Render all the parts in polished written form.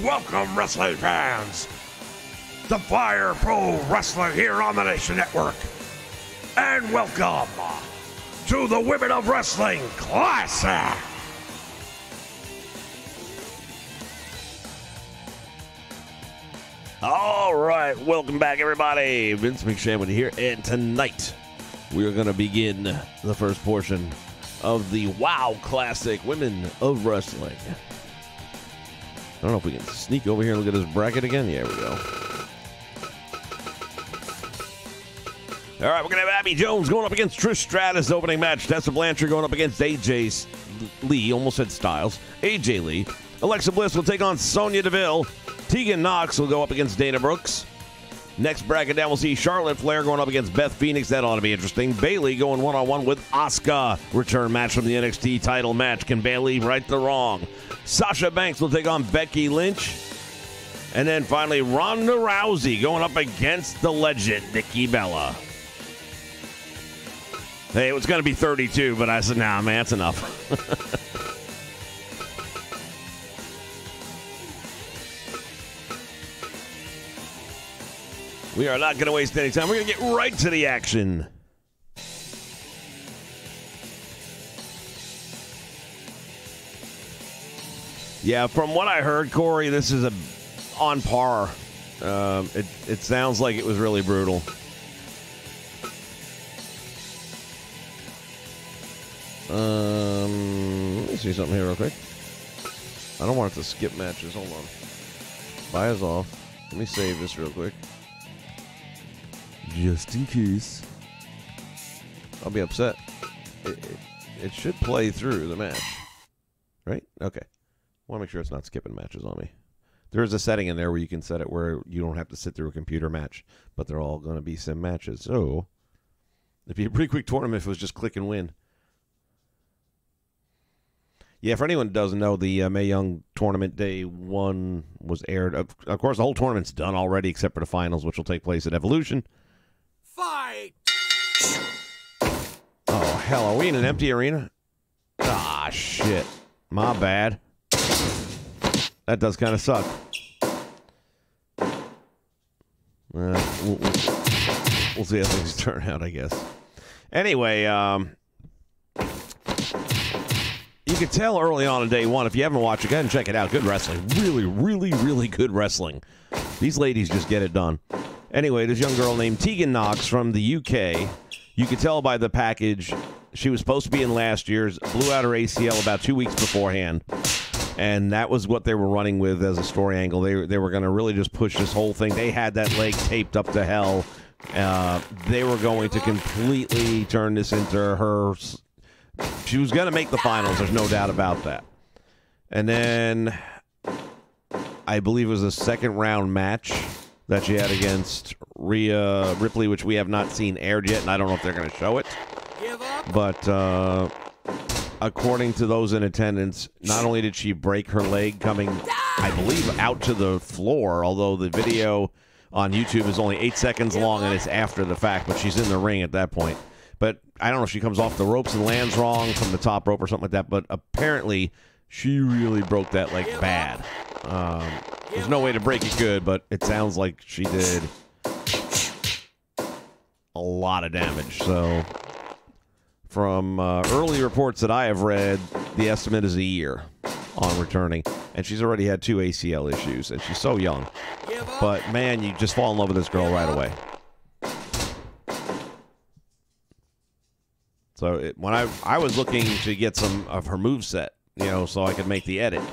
Welcome, wrestling fans. The Fire Pro Wrestling here on the Nation Network. And welcome to the Women of Wrestling Classic. All right, welcome back, everybody. Vince McShane here, and tonight we are going to begin the first portion of the WOW Classic Women of Wrestling. I don't know if we can sneak over here and look at this bracket again. Yeah, we go. All right, we're going to have Abby Jones going up against Trish Stratus, opening match. Tessa Blanchard going up against AJ Lee, almost said Styles. AJ Lee. Alexa Bliss will take on Sonya Deville. Tegan Knox will go up against Dana Brooks. Next bracket down, we'll see Charlotte Flair going up against Beth Phoenix. That ought to be interesting. Bayley going one-on-one with Asuka. Return match from the NXT title match. Can Bayley right the wrong? Sasha Banks will take on Becky Lynch. And then finally, Ronda Rousey going up against the legend, Nikki Bella. Hey, it was going to be 32, but I said, nah, man, that's enough. We are not going to waste any time. We're going to get right to the action. Yeah, from what I heard, Corey, this is on par. It sounds like it was really brutal. Let me see something here real quick. I don't want it to skip matches. Hold on. Buy us off. Let me save this real quick. Just in case. I'll be upset. It should play through the match. Right? Okay. I want to make sure it's not skipping matches on me. There is a setting in there where you can set it where you don't have to sit through a computer match, but they're all going to be sim matches. So, it'd be a pretty quick tournament if it was just click and win. Yeah, for anyone who doesn't know, the Mae Young Tournament Day 1 was aired. Of course, the whole tournament's done already except for the finals, which will take place at Evolution. Fight! Oh, hell, are we in an empty arena? Ah, shit. My bad. That does kind of suck. We'll see how things turn out, I guess. Anyway, you could tell early on in day one, if you haven't watched it, go ahead and check it out. Good wrestling. Really, really, really good wrestling. These ladies just get it done. Anyway, this young girl named Tegan Knox from the UK, you could tell by the package, she was supposed to be in last year's, blew out her ACL about 2 weeks beforehand, and that was what they were running with as a story angle. They were going to really just push this whole thing. They had that leg taped up to hell. They were going to completely turn this into her. She was going to make the finals. There's no doubt about that. And then I believe it was a second round match that she had against Rhea Ripley, which we have not seen aired yet, and I don't know if they're going to show it. But according to those in attendance, not only did she break her leg coming, I believe, out to the floor, although the video on YouTube is only 8 seconds long and it's after the fact, but she's in the ring at that point. But I don't know if she comes off the ropes and lands wrong from the top rope or something like that, but apparently she really broke that leg bad. There's no way to break it good, but it sounds like she did a lot of damage. So from early reports that I have read, the estimate is a year on returning. And she's already had 2 ACL issues, and she's so young. But, man, you just fall in love with this girl right away. So when I was looking to get some of her moveset, so I could make the edit.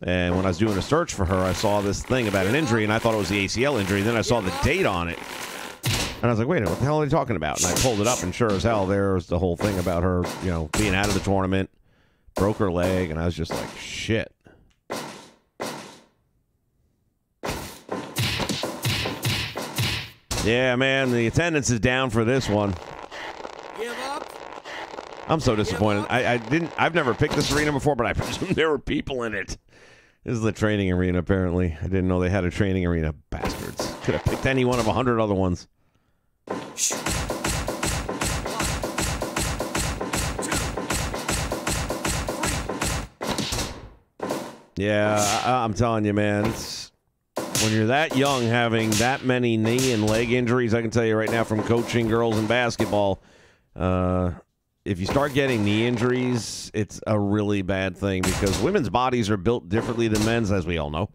And when I was doing a search for her, I saw this thing about an injury, and I thought it was the ACL injury. Then I saw the date on it. And I was like, wait a minute, what the hell are they talking about? And I pulled it up, and sure as hell, there's the whole thing about her, being out of the tournament, broke her leg, and I was just like, shit. Yeah, man, the attendance is down for this one. I'm so disappointed. I've never picked this arena before, but I presume there were people in it. This is the training arena, apparently. I didn't know they had a training arena. Bastards. Could have picked any one of 100 other ones. Yeah, I'm telling you, man. It's, when you're that young, having that many knee and leg injuries, I can tell you right now from coaching girls in basketball, if you start getting knee injuries, it's a really bad thing because women's bodies are built differently than men's, as we all know.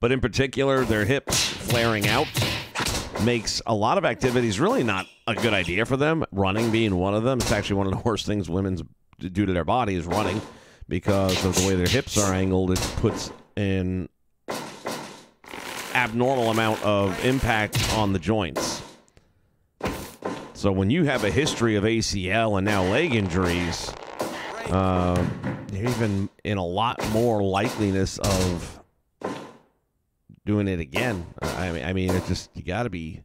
But in particular, their hips flaring out makes a lot of activities really not a good idea for them, running being one of them. It's actually one of the worst things women do to their body is running because of the way their hips are angled. It puts an abnormal amount of impact on the joints. So when you have a history of ACL and now leg injuries, you're even in a lot more likeliness of doing it again. I mean, it's just, you got to be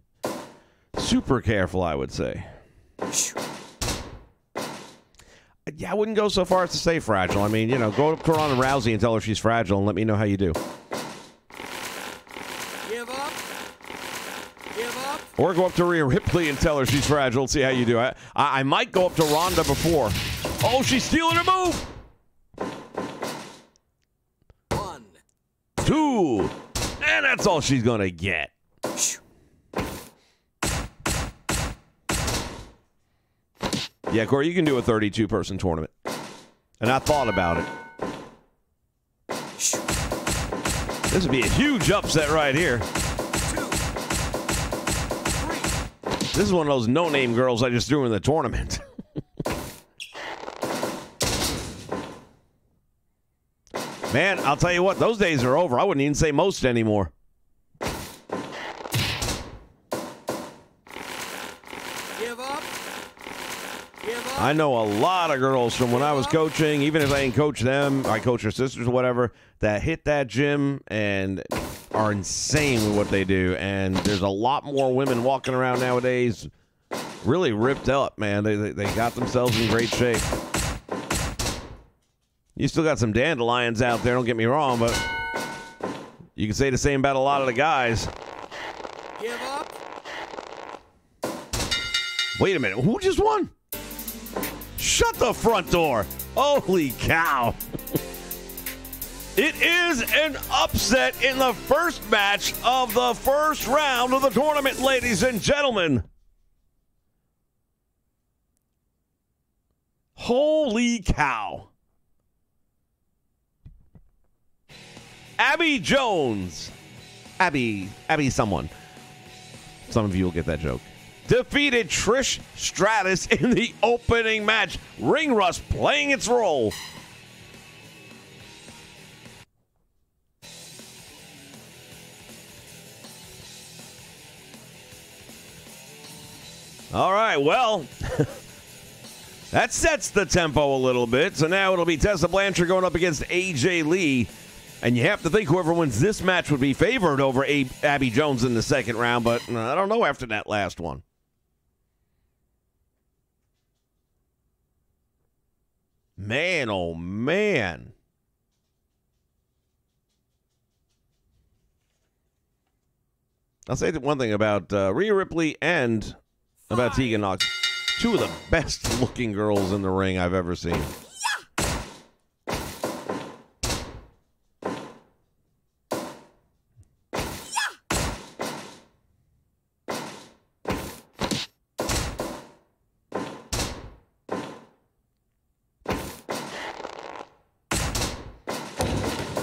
super careful, I would say. Yeah, I wouldn't go so far as to say fragile. I mean, you know, go up to Ronda Rousey and tell her she's fragile and let me know how you do. Give up. Give up. Or go up to Rhea Ripley and tell her she's fragile and see how you do. I might go up to Ronda before. Oh, she's stealing her move. 1, 2. And that's all she's going to get. Yeah, Corey, you can do a 32-person tournament. And I thought about it. This would be a huge upset right here. 2, 3. This is one of those no-name girls I just threw in the tournament. Man, I'll tell you what, those days are over. I wouldn't even say most anymore. Give up. Give up. I know a lot of girls from when I was coaching, even if I didn't coach them, I coach their sisters or whatever, that hit that gym and are insane with what they do. And there's a lot more women walking around nowadays really ripped up, man. They got themselves in great shape. You still got some dandelions out there, don't get me wrong, but you can say the same about a lot of the guys. Give up. Wait a minute, who just won? Shut the front door. Holy cow. It is an upset in the first match of the first round of the tournament, ladies and gentlemen. Holy cow. Abby Jones. Abby someone. Some of you will get that joke. Defeated Trish Stratus in the opening match. Ring rust playing its role. All right, well, that sets the tempo a little bit. So now it'll be Tessa Blanchard going up against AJ Lee. And you have to think whoever wins this match would be favored over Abby Jones in the second round, but I don't know after that last one. Man, oh man. I'll say one thing about Rhea Ripley and about Tegan Knox. Two of the best looking girls in the ring I've ever seen.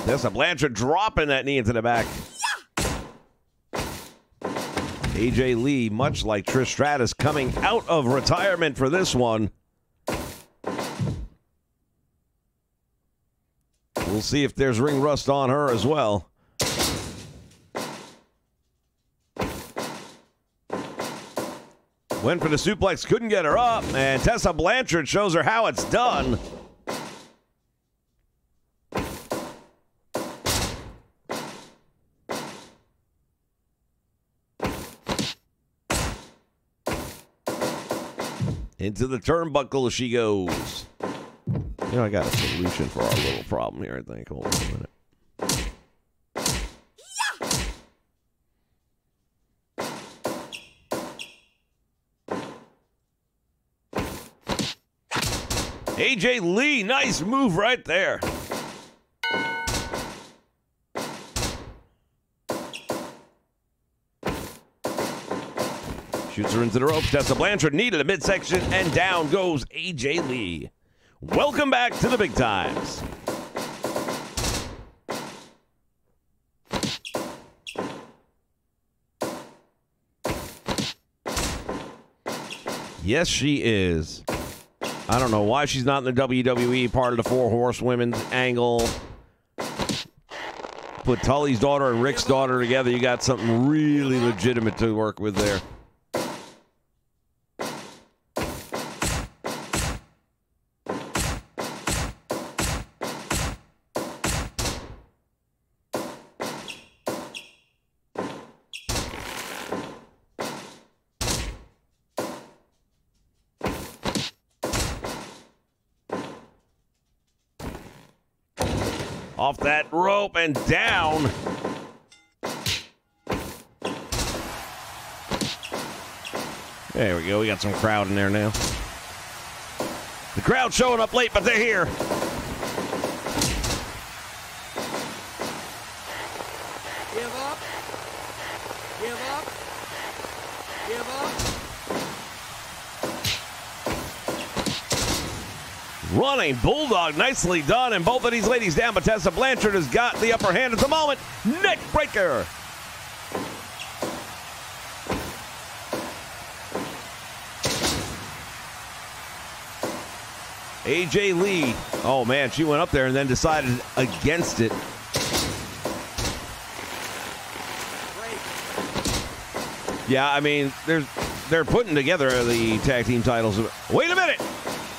Tessa Blanchard dropping that knee into the back. AJ Lee, much like Trish Stratus, coming out of retirement for this one. We'll see if there's ring rust on her as well. Went for the suplex, couldn't get her up, and Tessa Blanchard shows her how it's done. Into the turnbuckle she goes. You know, I got a solution for our little problem here, I think. Hold on a minute. AJ Lee, nice move right there. Shoots her into the ropes. Tessa Blanchard needed a midsection, and down goes AJ Lee. Welcome back to the big times. Yes, she is. I don't know why she's not in the WWE part of the Four Horsewomen angle. Put Tully's daughter and Rick's daughter together, you got something really legitimate to work with there. Off that rope and down. There we go. We got some crowd in there now. The crowd showing up late, but they're here. Give up. Give up. Give up. Running Bulldog, nicely done, and both of these ladies down, but Tessa Blanchard has got the upper hand at the moment. Neck breaker. AJ Lee, oh man, she went up there and then decided against it. Yeah, I mean, they're putting together the tag team titles. Wait a minute.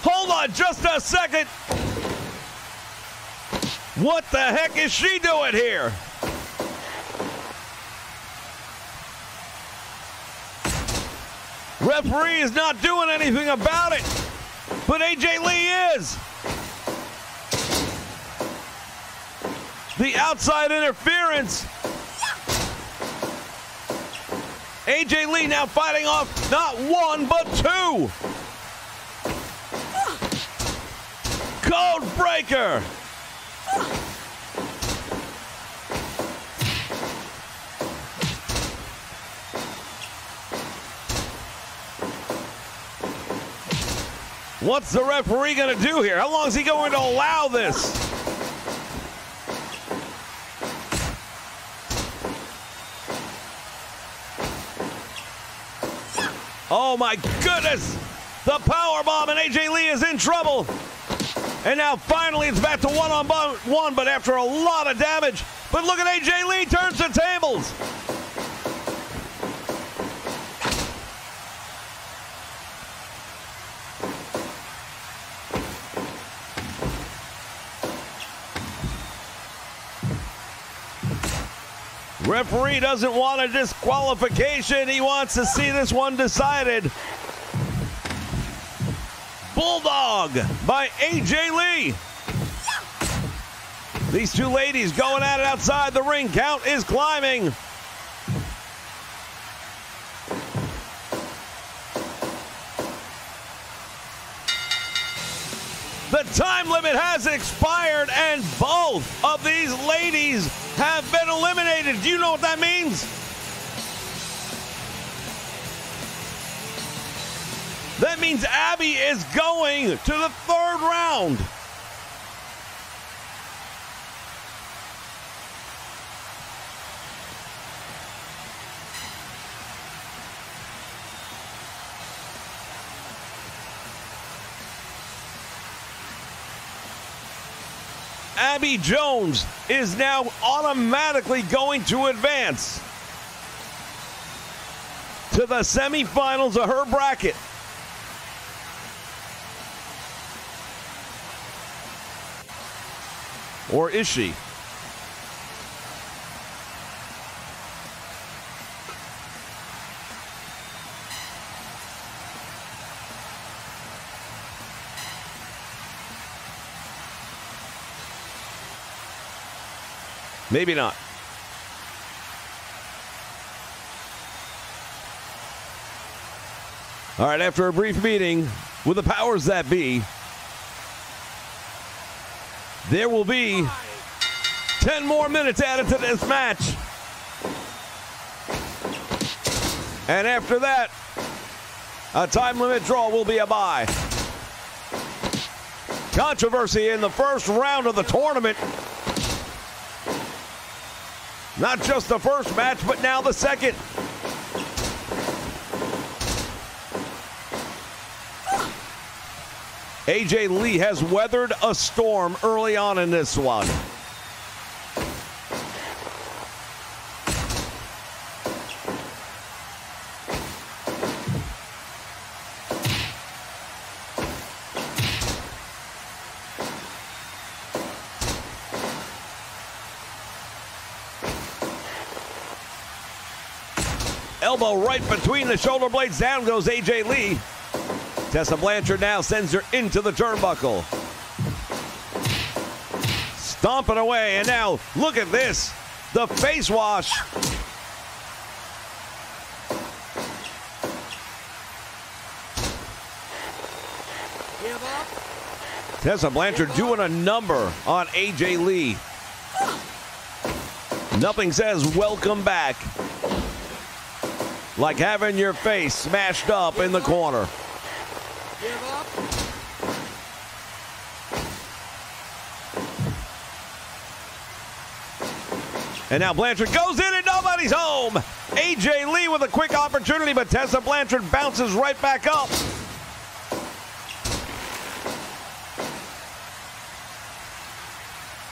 Hold on just a second. What the heck is she doing here? Referee is not doing anything about it, but AJ Lee is. The outside interference. AJ Lee now fighting off not one, but two. Code breaker. What's the referee going to do here? How long is he going to allow this? Oh my goodness! The power bomb, and AJ Lee is in trouble. And now finally it's back to one-on-one, but after a lot of damage. But look at AJ Lee turns the tables. Referee doesn't want a disqualification. He wants to see this one decided. Bulldog by AJ Lee. These two ladies going at it outside the ring. Count is climbing. The time limit has expired, and both of these ladies have been eliminated. Do you know what that means? That means Abby is going to the third round. Abby Jones is now automatically going to advance to the semifinals of her bracket. Or is she? Maybe not. All right, after a brief meeting with the powers that be, there will be 10 more minutes added to this match. And after that, A time limit draw will be a bye. Controversy in the first round of the tournament. Not just the first match, but now the second. AJ Lee has weathered a storm early on in this one. Elbow right between the shoulder blades. Down goes AJ Lee. Tessa Blanchard now sends her into the turnbuckle. Stomping away, and now look at this. The face wash. Give up. Tessa Blanchard doing a number on AJ Lee. Nothing says welcome back like having your face smashed up in the corner. Give up. And now Blanchard goes in and nobody's home. AJ Lee with a quick opportunity, but Tessa Blanchard bounces right back up.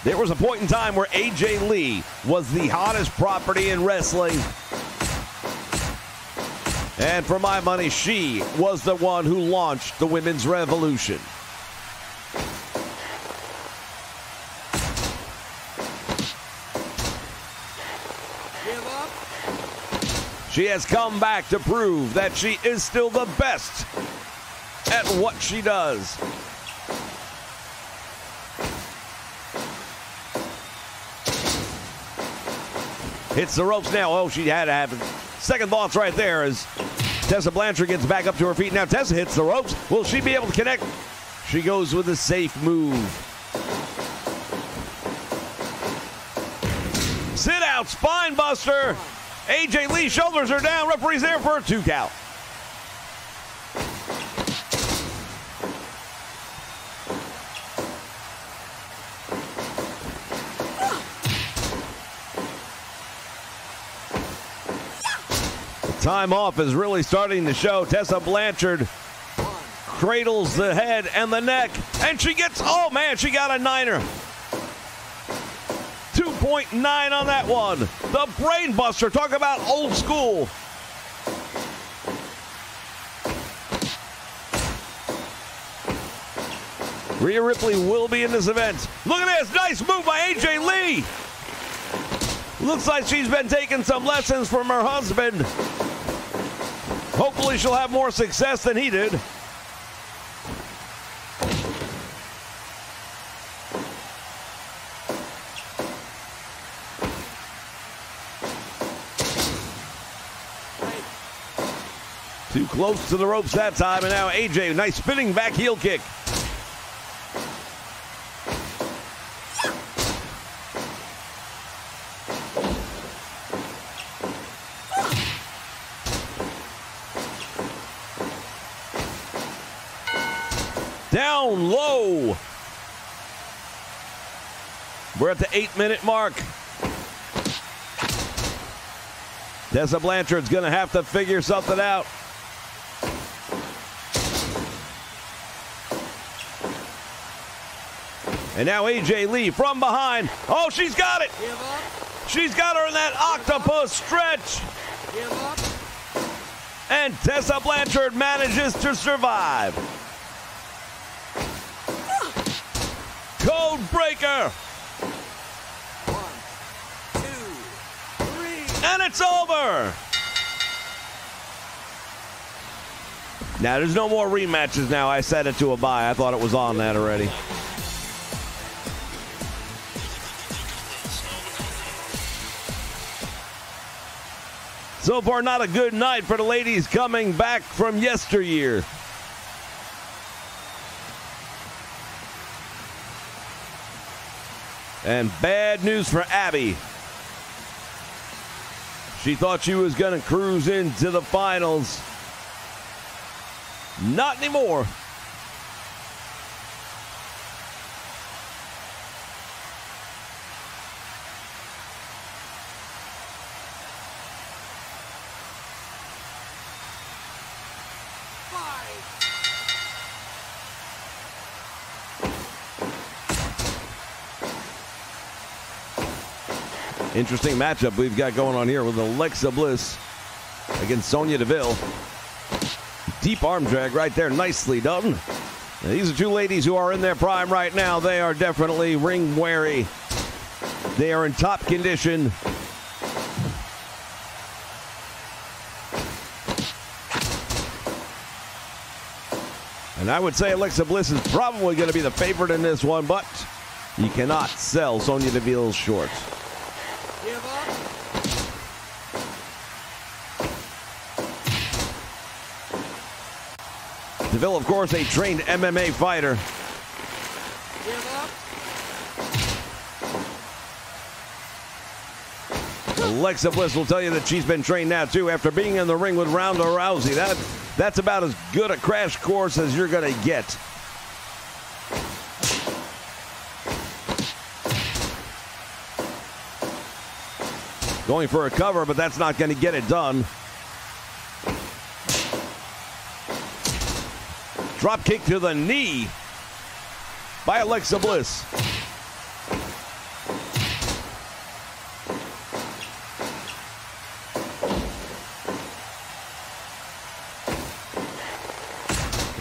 There was a point in time where AJ Lee was the hottest property in wrestling. And for my money, she was the one who launched the women's revolution. Give up. She has come back to prove that she is still the best at what she does. Hits the ropes now. Oh, she had to have second thoughts right there as Tessa Blanchard gets back up to her feet. Now Tessa hits the ropes. Will she be able to connect? She goes with a safe move. Sit out, spine buster. AJ Lee shoulders her down. Referee's there for a 2 count. Time off is really starting to show. Tessa Blanchard cradles the head and the neck, and she gets, oh man, she got a 9er. 2.9 on that one. The brain buster, talk about old school. Rhea Ripley will be in this event. Look at this, nice move by AJ Lee. Looks like she's been taking some lessons from her husband. Hopefully she'll have more success than he did. Too close to the ropes that time, and now AJ, nice spinning back heel kick. Down low. We're at the 8-minute mark. Tessa Blanchard's going to have to figure something out. And now AJ Lee from behind. Oh, she's got it. Give up. She's got her in that octopus stretch. Give up. And Tessa Blanchard manages to survive. Code breaker. 1, 2, 3. And it's over. Now, there's no more rematches now. I set it to a bye. I thought it was on that already. So far, not a good night for the ladies coming back from yesteryear. And bad news for Abby. She thought she was going to cruise into the finals. Not anymore. Interesting matchup we've got going on here with Alexa Bliss against Sonya Deville. Deep arm drag right there, nicely done. Now, these are two ladies who are in their prime right now. They are definitely ring weary. They are in top condition. And I would say Alexa Bliss is probably going to be the favorite in this one, but you cannot sell Sonya Deville short. Give up. Deville, of course, a trained MMA fighter. Give up. Alexa Bliss will tell you that she's been trained now, too, after being in the ring with Ronda Rousey. That's about as good a crash course as you're going to get. Going for a cover, but that's not going to get it done. Drop kick to the knee by Alexa Bliss.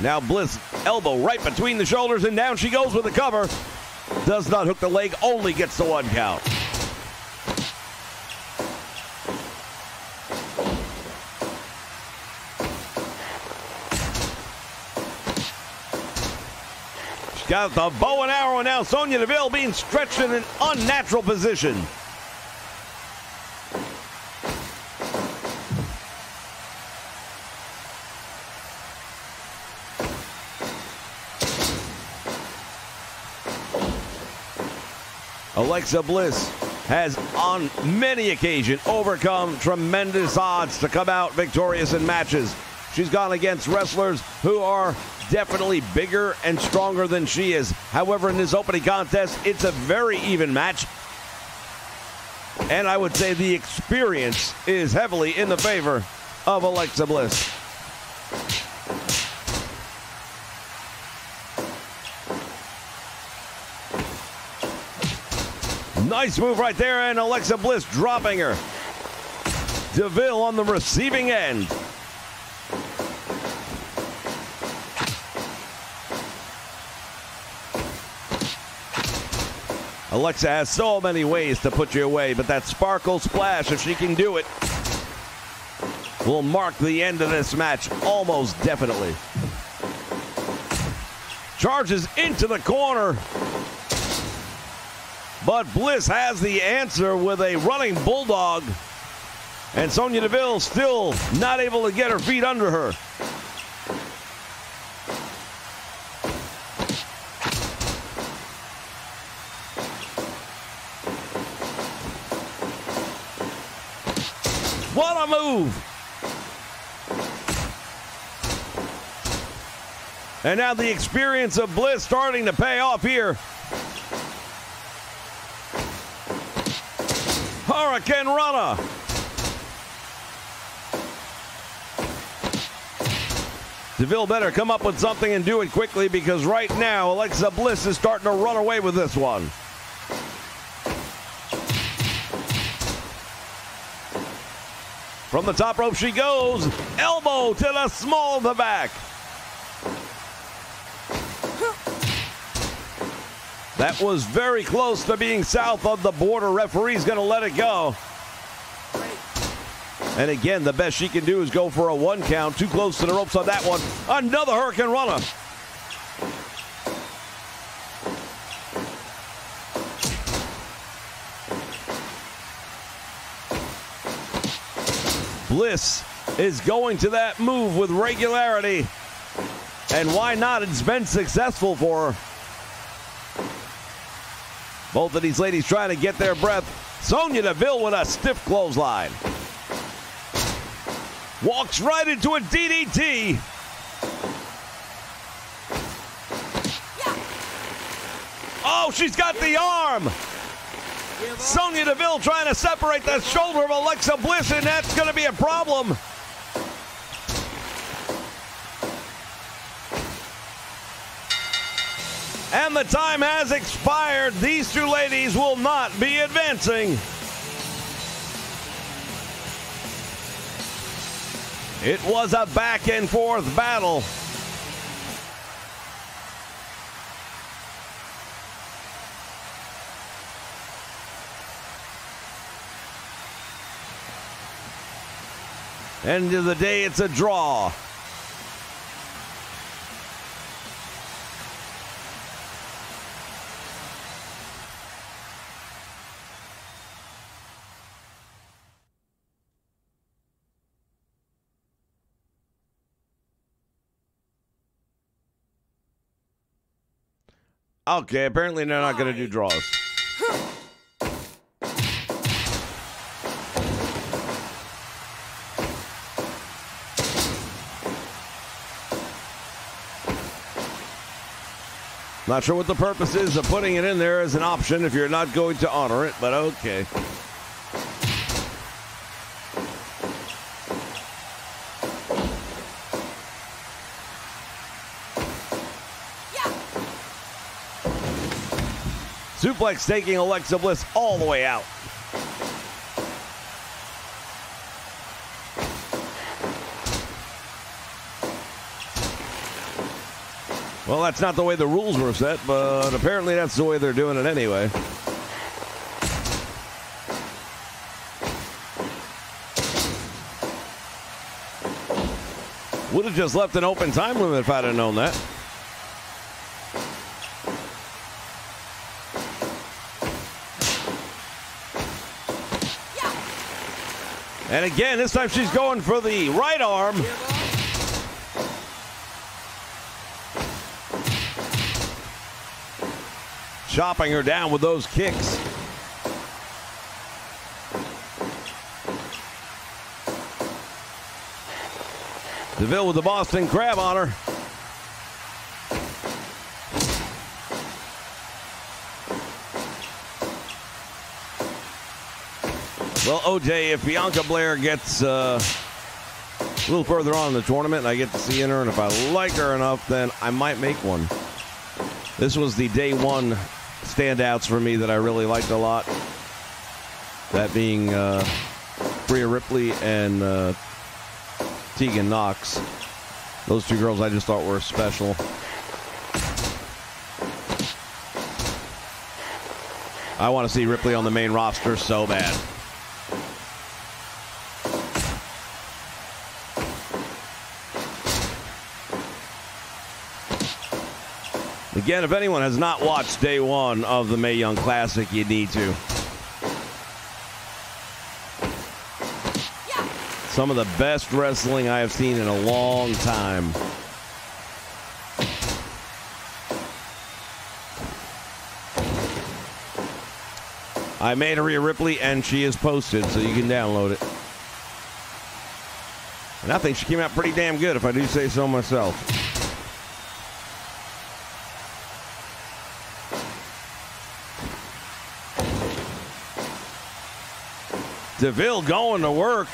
Now Bliss, elbow right between the shoulders, and down she goes with the cover. Does not hook the leg, only gets the 1 count. Got the bow and arrow, and now Sonya Deville being stretched in an unnatural position. Alexa Bliss has on many occasions overcome tremendous odds to come out victorious in matches. She's gone against wrestlers who are definitely bigger and stronger than she is. However, in this opening contest, it's a very even match. And I would say the experience is heavily in the favor of Alexa Bliss. Nice move right there, and Alexa Bliss dropping her. Deville on the receiving end. Alexa has so many ways to put you away, but that sparkle splash, if she can do it, will mark the end of this match almost definitely. Charges into the corner, but Bliss has the answer with a running bulldog, and Sonya Deville still not able to get her feet under her. What a move! And now the experience of Bliss starting to pay off here. Hurricane Runner. Deville better come up with something and do it quickly, because right now Alexa Bliss is starting to run away with this one. From the top rope she goes. Elbow to the small of the back. That was very close to being south of the border. Referee's going to let it go. And again, the best she can do is go for a 1 count. Too close to the ropes on that one. Another Hurricane Runner. Bliss is going to that move with regularity. And why not? It's been successful for her. Both of these ladies trying to get their breath. Sonya Deville with a stiff clothesline. Walks right into a DDT. Oh, she's got the arm. Sonya Deville trying to separate the shoulder of Alexa Bliss, and that's going to be a problem. And the time has expired. These two ladies will not be advancing. It was a back and forth battle. End of the day, it's a draw. Okay, apparently they're not going to do draws. Not sure what the purpose is of putting it in there as an option if you're not going to honor it, but okay. Suplex taking Alexa Bliss all the way out. Well, that's not the way the rules were set, but apparently that's the way they're doing it anyway. Would have just left an open time limit if I'd have known that. And again, this time she's going for the right arm. Chopping her down with those kicks. Deville with the Boston Crab on her. Well, OJ, if Bianca Belair gets a little further on in the tournament and I get to see her, and if I like her enough, then I might make one. This was the day one standouts for me that I really liked a lot. That being Rhea Ripley and Tegan Knox. Those two girls I just thought were special. I want to see Ripley on the main roster so bad. Again, if anyone has not watched day one of the Mae Young Classic, you need to. Some of the best wrestling I have seen in a long time. I made a Rhea Ripley, and she is posted, so you can download it. And I think she came out pretty damn good, if I do say so myself. Deville going to work.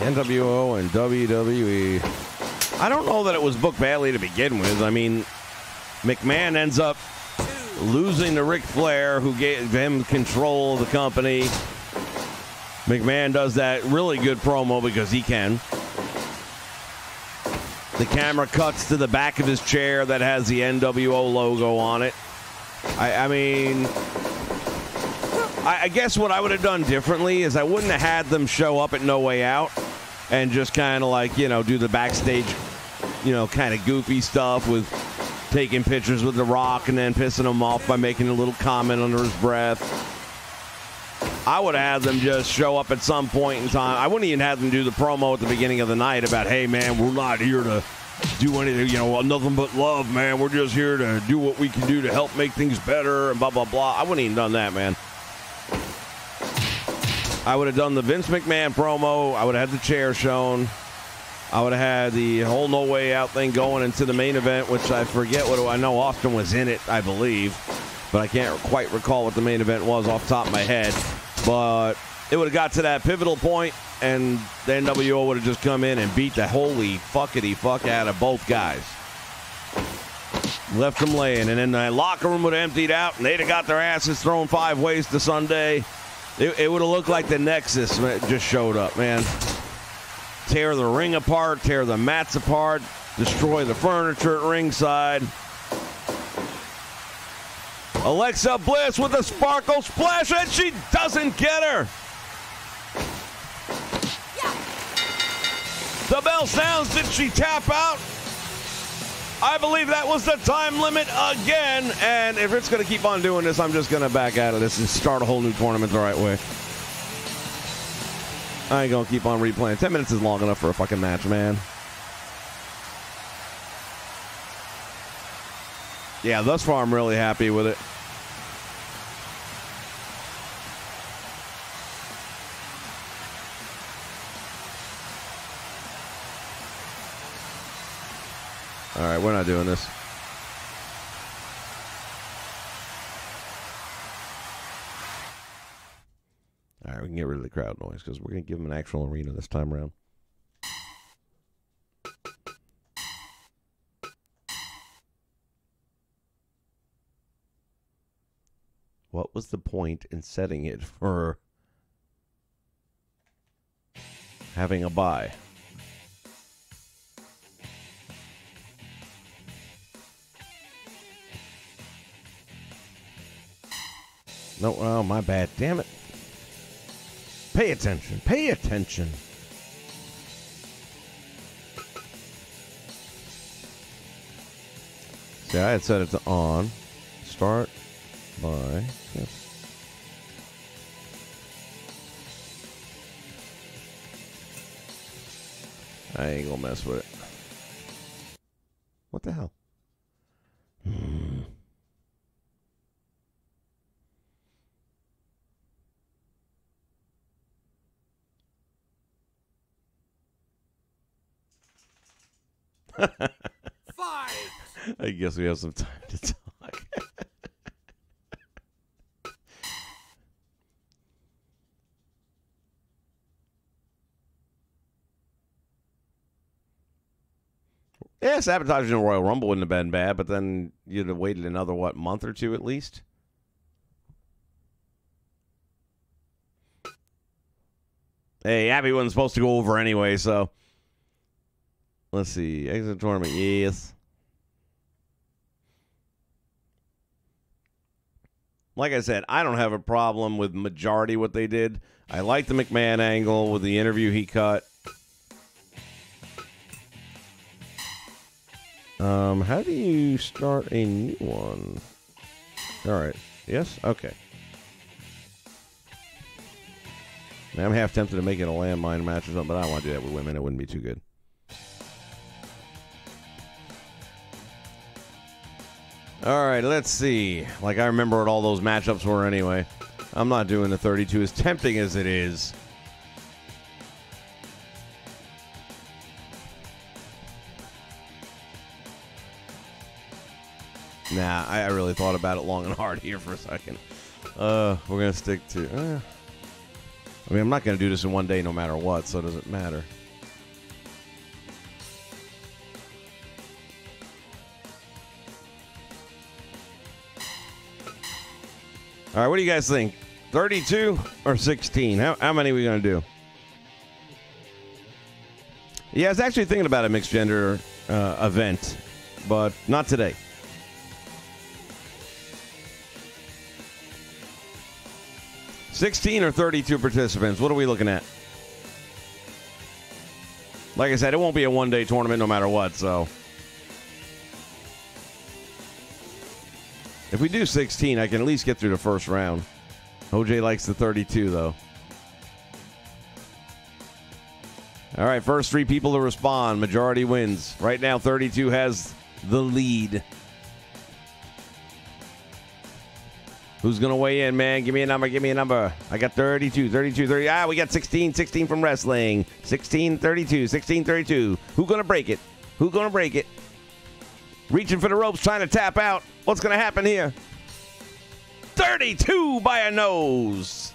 NWO and WWE. I don't know that it was booked badly to begin with. I mean, McMahon ends up losing to Ric Flair, who gave him control of the company. McMahon does that really good promo because he can. The camera cuts to the back of his chair that has the NWO logo on it. I mean, I guess what I would have done differently is I wouldn't have had them show up at No Way Out and just kind of like, you know, do the backstage, you know, kind of goofy stuff with taking pictures with The Rock and then pissing him off by making a little comment under his breath. I would have had them just show up at some point in time. I wouldn't even have them do the promo at the beginning of the night about, hey, man, we're not here to do anything, you know, nothing but love, man. We're just here to do what we can do to help make things better and blah, blah, blah. I wouldn't even done that, man. I would have done the Vince McMahon promo. I would have had the chair shown. I would have had the whole No Way Out thing going into the main event, which I forget what I know Austin was in it, I believe. But I can't quite recall what the main event was off the top of my head. But it would have got to that pivotal point, and the NWO would have just come in and beat the holy fuckity fuck out of both guys. Left them laying, and then the locker room would have emptied out, and they'd have got their asses thrown 5 ways to Sunday. It would have looked like the Nexus just showed up, man. Tear the ring apart, tear the mats apart, destroy the furniture at ringside. Alexa Bliss with a sparkle splash, and she doesn't get her. The bell sounds. Did she tap out? I believe that was the time limit again. And if it's going to keep on doing this, I'm just going to back out of this and start a whole new tournament the right way. I ain't going to keep on replaying. 10 minutes is long enough for a fucking match, man. Yeah, thus far I'm really happy with it. All right, we're not doing this. All right, we can get rid of the crowd noise because we're going to give them an actual arena this time around. What was the point in setting it for having a bye? No, oh, my bad. Damn it. Pay attention. Pay attention. See, I had set it to on. Start by... Yep. I ain't gonna mess with it. What the hell? Fight! I guess we have some time to talk. Yeah, sabotaging the Royal Rumble wouldn't have been bad, but then you'd have waited another, what, month or two at least? Hey, Abby wasn't supposed to go over anyway, so... Let's see. Exit tournament, yes. Like I said, I don't have a problem with majority what they did. I like the McMahon angle with the interview he cut. How do you start a new one? All right. Yes? Okay. Man, I'm half tempted to make it a landmine match or something, but I don't want to do that with women. It wouldn't be too good. All right, let's see. Like, I remember what all those matchups were anyway. I'm not doing the 32 as tempting as it is. Nah, I really thought about it long and hard here for a second. We're going to stick to... I mean, I'm not going to do this in one day no matter what, so it doesn't matter. All right, what do you guys think? 32 or 16? How many are we going to do? Yeah, I was actually thinking about a mixed gender event, but not today. $16 or 32 participants? What are we looking at? Like I said, it won't be a one-day tournament no matter what, so... If we do 16, I can at least get through the first round. OJ likes the 32, though. All right, first 3 people to respond. Majority wins. Right now, 32 has the lead. Who's going to weigh in, man? Give me a number, give me a number. I got 32, 32, 30. Ah, we got 16, 16 from wrestling. 16, 32, 16, 32. Who's going to break it? Who's going to break it? Reaching for the ropes, trying to tap out. What's going to happen here? 32 by a nose.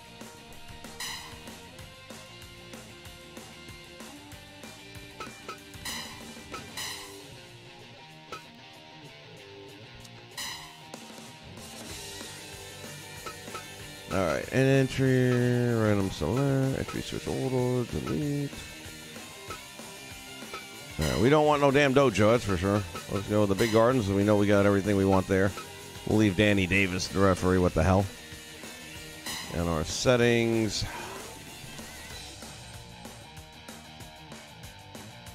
All right, and entry, random select, entry switch order, delete. All right, we don't want no damn dojo, that's for sure. Let's go with the big gardens, and we know we got everything we want there. We'll leave Danny Davis, the referee, what the hell. And our settings.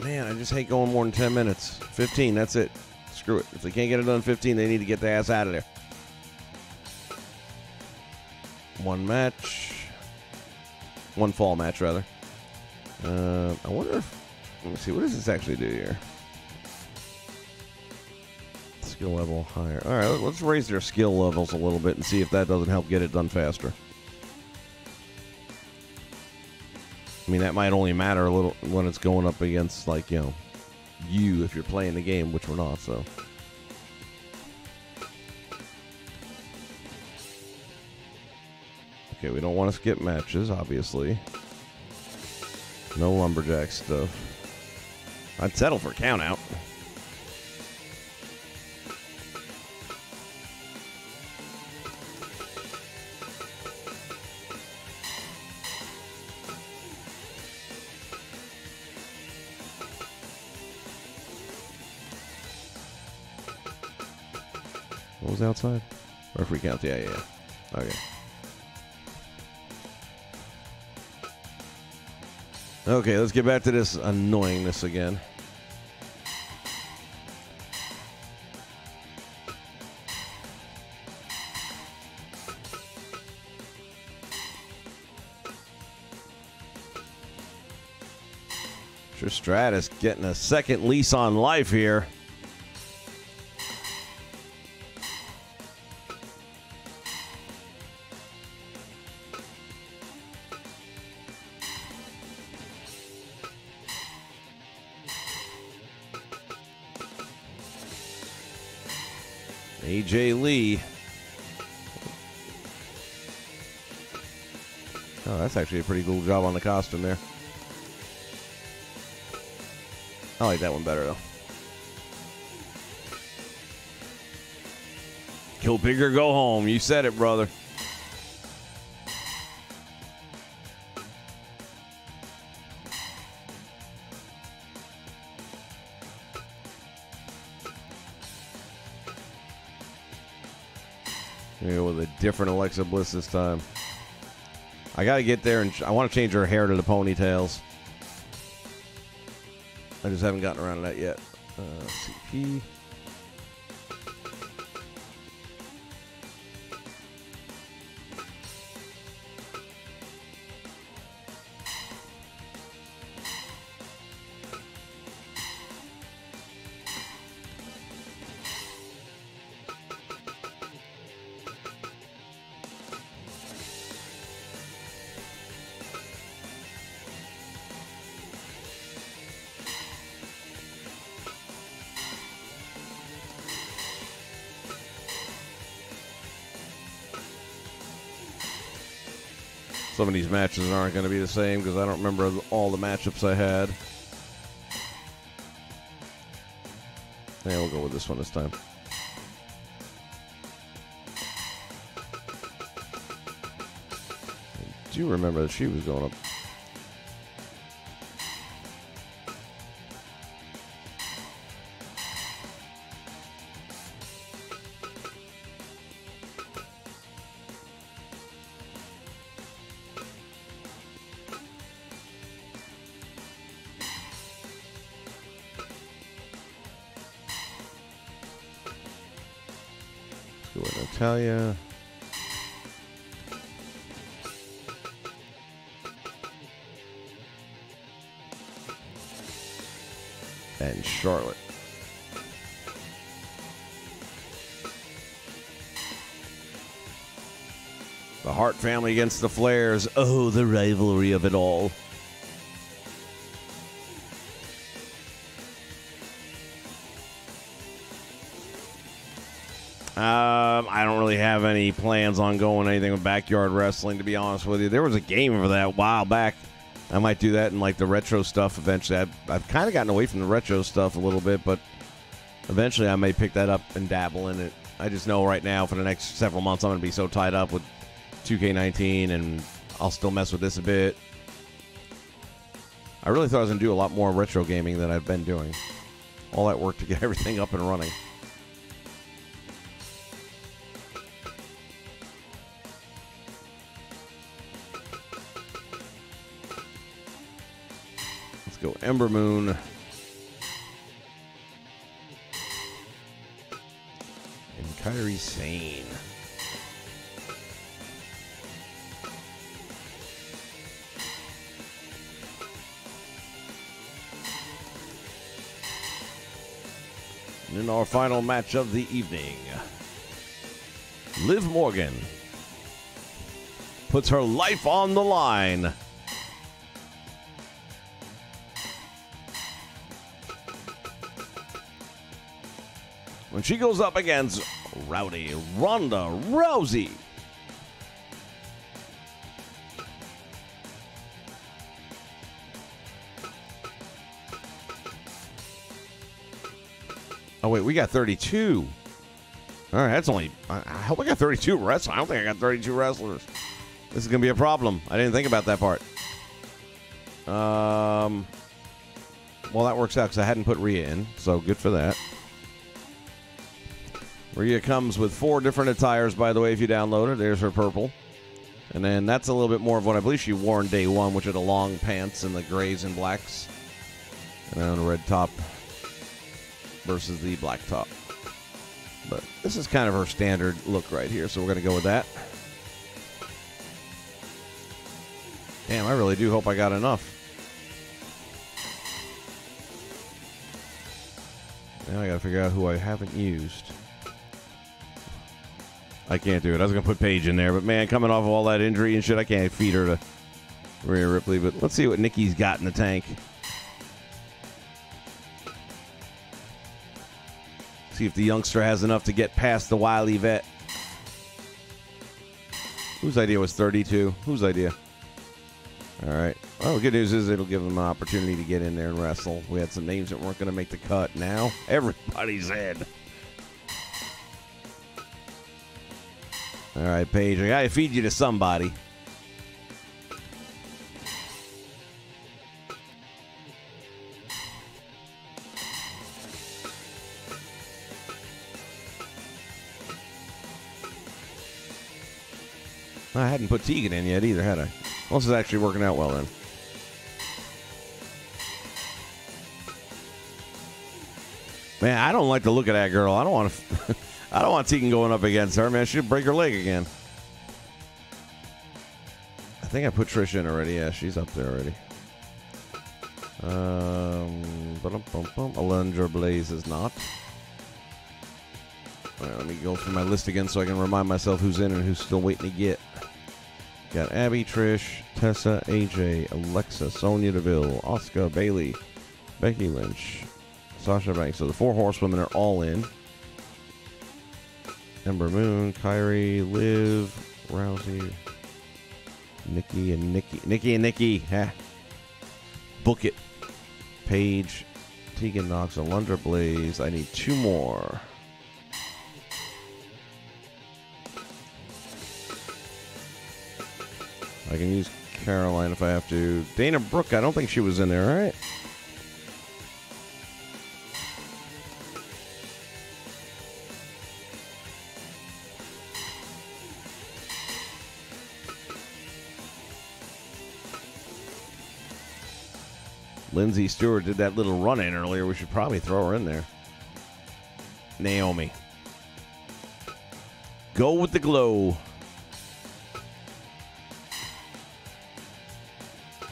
Man, I just hate going more than 10 minutes. 15, that's it. Screw it. If they can't get it done in 15, they need to get their ass out of there. One match. One fall match, rather. I wonder if... Let me see. What does this actually do here? Skill level higher. All right, let's raise their skill levels a little bit and see if that doesn't help get it done faster. I mean, that might only matter a little when it's going up against, like, you know, you if you're playing the game, which we're not, so... Okay, we don't want to skip matches, obviously. No lumberjack stuff. I'd settle for count out. What was outside? Referee count, yeah. Okay. Okay, let's get back to this annoyingness again. Sure, Stratus getting a second lease on life here. AJ Lee. Oh, that's actually a pretty cool job on the costume there. I like that one better, though. Kill bigger, go home. You said it, brother. With a different Alexa Bliss this time. I got to get there, and I want to change her hair to the ponytails. I just haven't gotten around to that yet. CP. Some of these matches aren't going to be the same because I don't remember all the matchups I had. Yeah, we'll go with this one this time. I do remember that she was going up. Natalya. and Charlotte. The Hart family against the Flairs. Oh, the rivalry of it all. I don't really have any plans on going anything with backyard wrestling, to be honest with you. There was a game for that a while back. I might do that in like the retro stuff eventually. I've kind of gotten away from the retro stuff a little bit, but eventually I may pick that up and dabble in it. I just know right now for the next several months I'm going to be so tied up with 2K19, and I'll still mess with this a bit. I really thought I was going to do a lot more retro gaming than I've been doing. All that work to get everything up and running. Let's go Ember Moon. And Kairi Sane. And in our final match of the evening, Liv Morgan puts her life on the line. When she goes up against Rowdy Ronda Rousey. Oh, wait, we got 32. All right, that's only... I hope I got 32 wrestlers. I don't think I got 32 wrestlers. This is going to be a problem. I didn't think about that part. Well, that works out because I hadn't put Rhea in, so good for that. Rhea comes with 4 different attires, by the way, if you download it. There's her purple. And then that's a little bit more of what I believe she wore on day 1, which are the long pants and the grays and blacks. And then the red top versus the black top. But this is kind of her standard look right here, so we're going to go with that. Damn, I really do hope I got enough. Now I got to figure out who I haven't used. I can't do it. I was going to put Paige in there, but man, coming off of all that injury and shit, I can't feed her to Rhea Ripley. But let's see what Nikki's got in the tank. See if the youngster has enough to get past the wily vet. Whose idea was 32? Whose idea? All right. Well, the good news is it'll give them an opportunity to get in there and wrestle. We had some names that weren't going to make the cut. Now, everybody's in. All right, Paige, I got to feed you to somebody. I hadn't put Tegan in yet either, had I? Well, this is actually working out well then. Man, I don't like the look of that girl. I don't want to. I don't want Tegan going up against her, man. She'll break her leg again. I think I put Trish in already. Yeah, she's up there already. Alundra Blaze is not. All right, let me go through my list again so I can remind myself who's in and who's still waiting to get. Got Abby, Trish, Tessa, AJ, Alexa, Sonya Deville, Asuka, Bailey, Becky Lynch, Sasha Banks. So the 4 horsewomen are all in. Ember Moon, Kairi, Liv, Rousey, Nikki and Nikki. Nikki and Nikki. Ha. Book it. Paige, Tegan Knox, Alundra Blaze. I need 2 more. I can use Caroline if I have to. Dana Brooke, I don't think she was in there, all right? Lindsay Stewart did that little run-in earlier. We should probably throw her in there. Naomi. Go with the glow.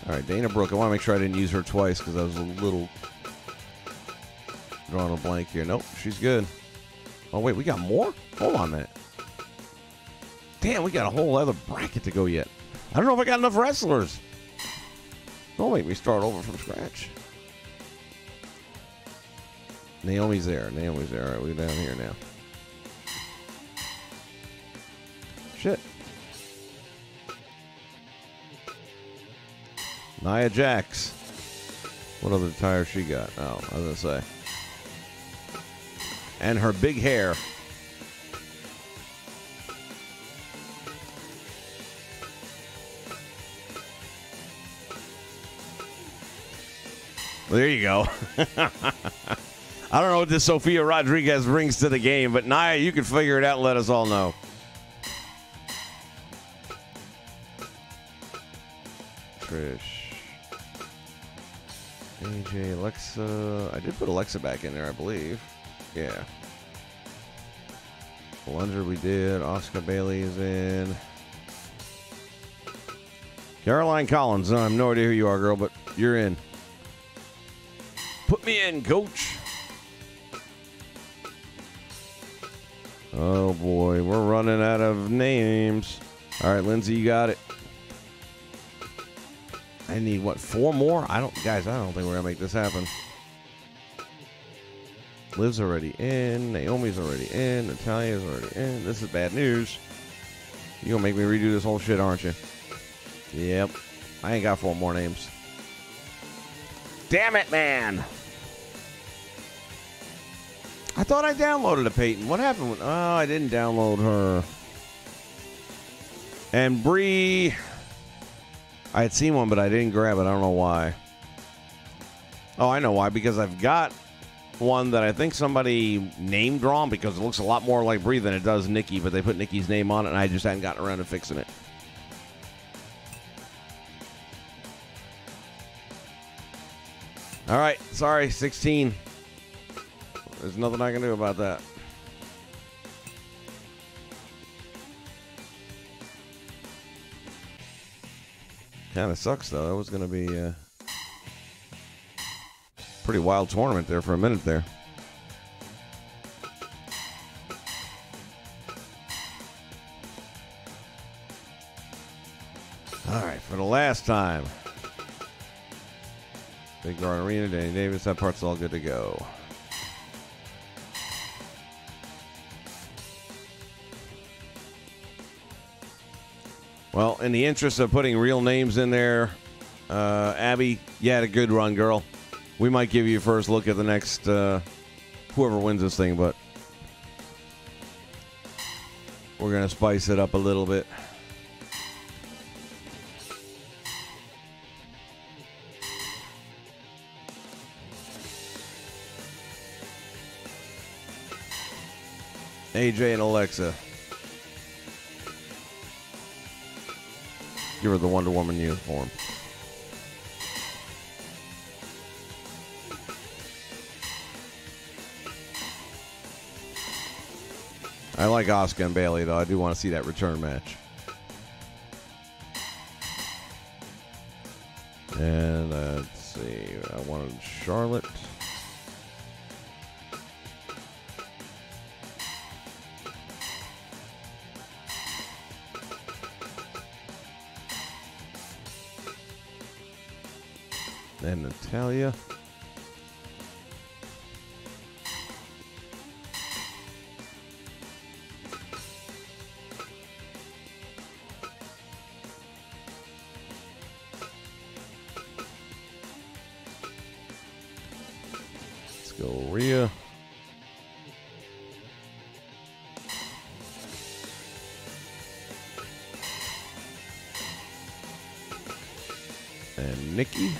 All right, Dana Brooke. I want to make sure I didn't use her twice because I was a little Drawing a blank here. Nope, she's good. Oh, wait, we got more? Hold on a minute. Damn, we got a whole other bracket to go yet. I don't know if I got enough wrestlers. Don't make me start over from scratch. Naomi's there. Naomi's there. All right, we're down here now. Shit. Nia Jax. What other tire she got? Oh, I was going to say. And her big hair. Well, there you go. I don't know what this Sofia Rodriguez brings to the game, but Nia, you can figure it out and let us all know. Trish. AJ, Alexa. I did put Alexa back in there, I believe. Yeah. Blunder we did. Oscar Bailey is in. Caroline Collins. I have no idea who you are, girl, but you're in. Put me in, coach. Oh, boy. We're running out of names. All right, Lindsay, you got it. I need, what, 4 more? Guys, I don't think we're going to make this happen. Liv's already in. Naomi's already in. Natalya's already in. This is bad news. You're going to make me redo this whole shit, aren't you? Yep. I ain't got 4 more names. Damn it, man. I thought I downloaded a Peyton. What happened? Oh, I didn't download her. And Bree, I had seen one, but I didn't grab it. I don't know why. Oh, I know why. Because I've got one that I think somebody named wrong because it looks a lot more like Bree than it does Nikki, but they put Nikki's name on it, and I just hadn't gotten around to fixing it. All right. Sorry, 16. There's nothing I can do about that. Kind of sucks, though. That was going to be a pretty wild tournament there for a minute there. All right, for the last time. Big Garden Arena, Danny Davis, that part's all good to go. Well, in the interest of putting real names in there, Abby, you had a good run, girl. We might give you a first look at the next, whoever wins this thing, but we're going to spice it up a little bit. AJ and Alexa. Give her the Wonder Woman uniform. I like Asuka and Bailey, though. I do want to see that return match. And let's see. I wanted Charlotte. And Natalya. Let's go Rhea. And Nikki.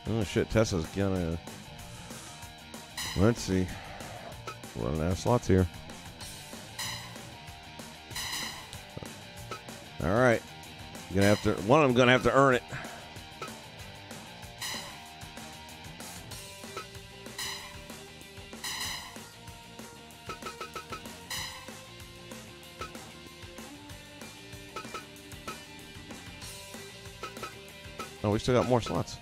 Oh shit, Tessa's gonna. Let's see. Running out of slots here. All right. You're gonna have to. One of them gonna have to earn it. Oh, we still got more slots.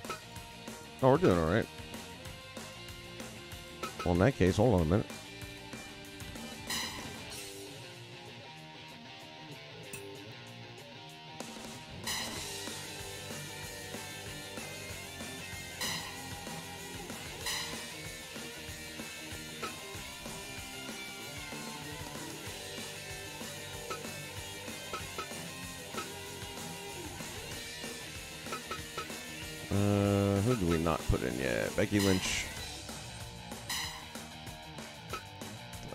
Oh, we're doing all right. Well, in that case, hold on a minute. Who do we not put in yet? Becky Lynch.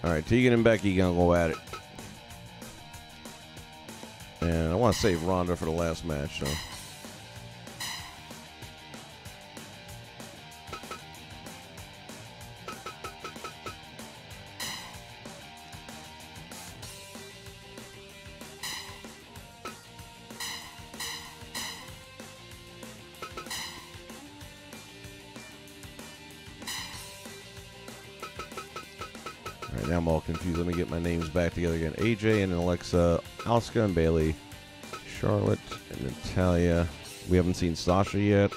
All right, Tegan and Becky gonna go at it. And I want to save Ronda for the last match, so. Now I'm all confused. Let me get my names back together again. AJ and Alexa, Asuka and Bailey, Charlotte and Natalya. We haven't seen Sasha yet.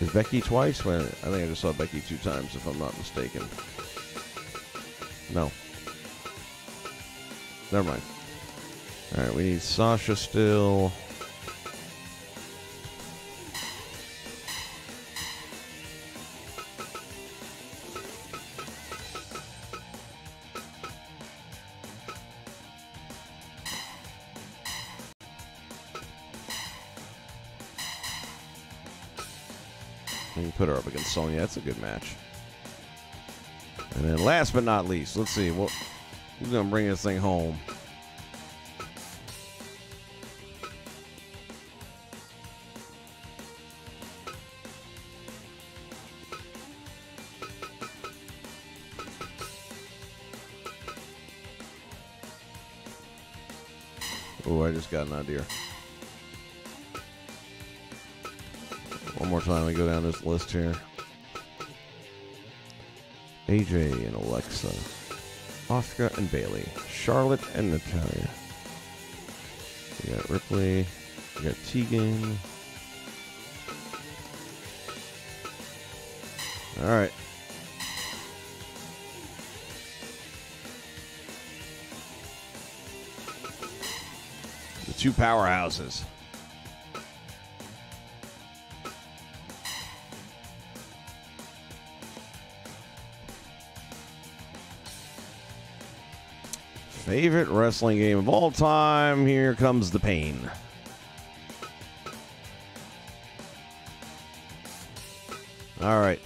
Is Becky twice? Well, I think I just saw Becky 2 times, if I'm not mistaken. No. Never mind. All right, we need Sasha still. We can put her up against Sonya. That's a good match. And then last but not least, let's see. Who's going to bring this thing home? Oh, I just got an idea. One more time, we go down this list here. AJ and Alexa, Asuka and Bailey, Charlotte and Natalya. We got Ripley, we got Tegan. All right. The 2 powerhouses. Favorite wrestling game of all time. Here comes the pain. All right.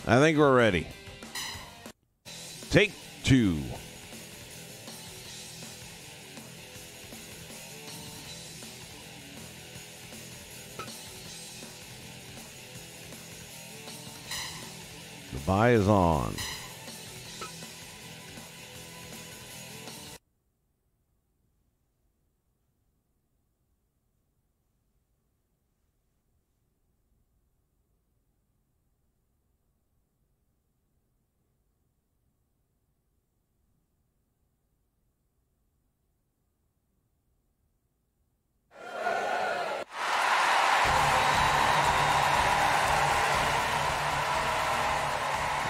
I think we're ready. Take 2. The buy is on.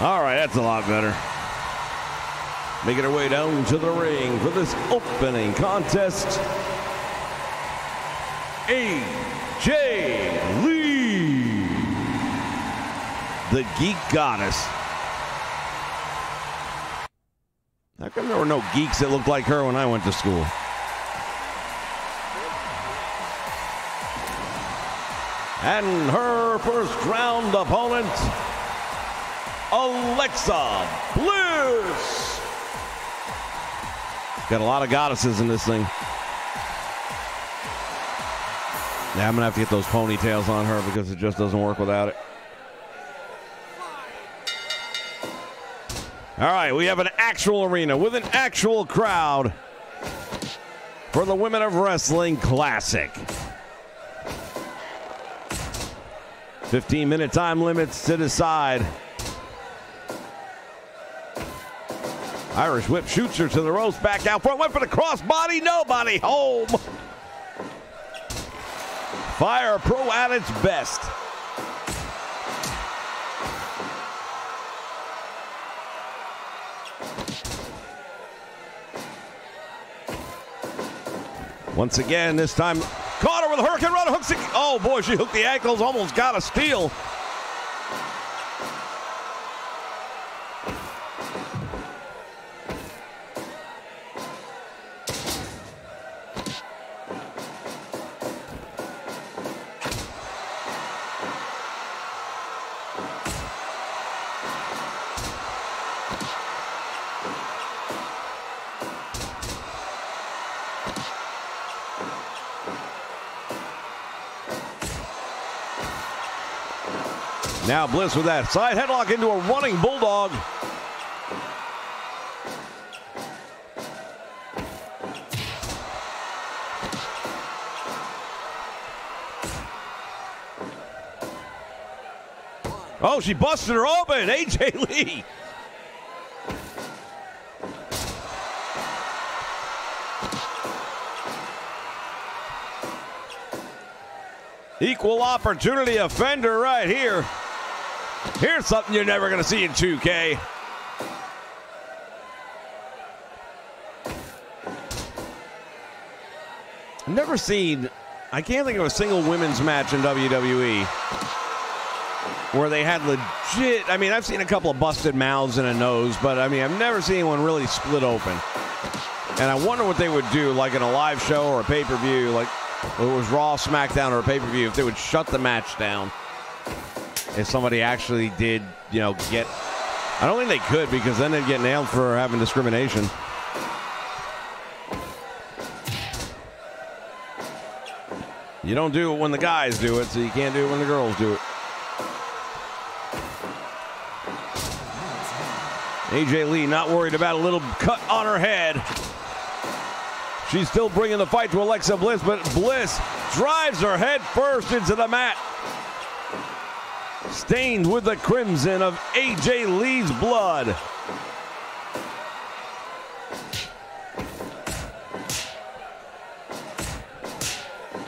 All right, that's a lot better. Making her way down to the ring for this opening contest, AJ Lee, the Geek Goddess. How come there were no geeks that looked like her when I went to school? And her first round opponent, Alexa Bliss. Got a lot of goddesses in this thing. Yeah, I'm going to have to get those ponytails on her because it just doesn't work without it. All right, we have an actual arena with an actual crowd for the Women of Wrestling Classic. 15-minute time limits to decide. Irish whip shoots her to the ropes, back out front, went for the crossbody, nobody home. Fire Pro at its best. Once again, this time, caught her with a Hurricane Run, hooks it. Oh boy, she hooked the ankles, almost got a steal. Now Bliss with that side headlock into a running bulldog. Oh, she busted her open. AJ Lee. Equal opportunity offender right here. Here's something you're never going to see in 2K. I've never seen, I can't think of a single women's match in WWE where they had legit, I mean, I've seen a couple of busted mouths and a nose, but I mean, I've never seen one really split open. And I wonder what they would do, like in a live show or a pay-per-view, like it was Raw, SmackDown, or a pay-per-view, if they would shut the match down. If somebody actually did, you know, get... I don't think they could, because then they'd get nailed for having discrimination. You don't do it when the guys do it, so you can't do it when the girls do it. AJ Lee not worried about a little cut on her head. She's still bringing the fight to Alexa Bliss, but Bliss drives her head first into the mat. Stained with the crimson of AJ Lee's blood.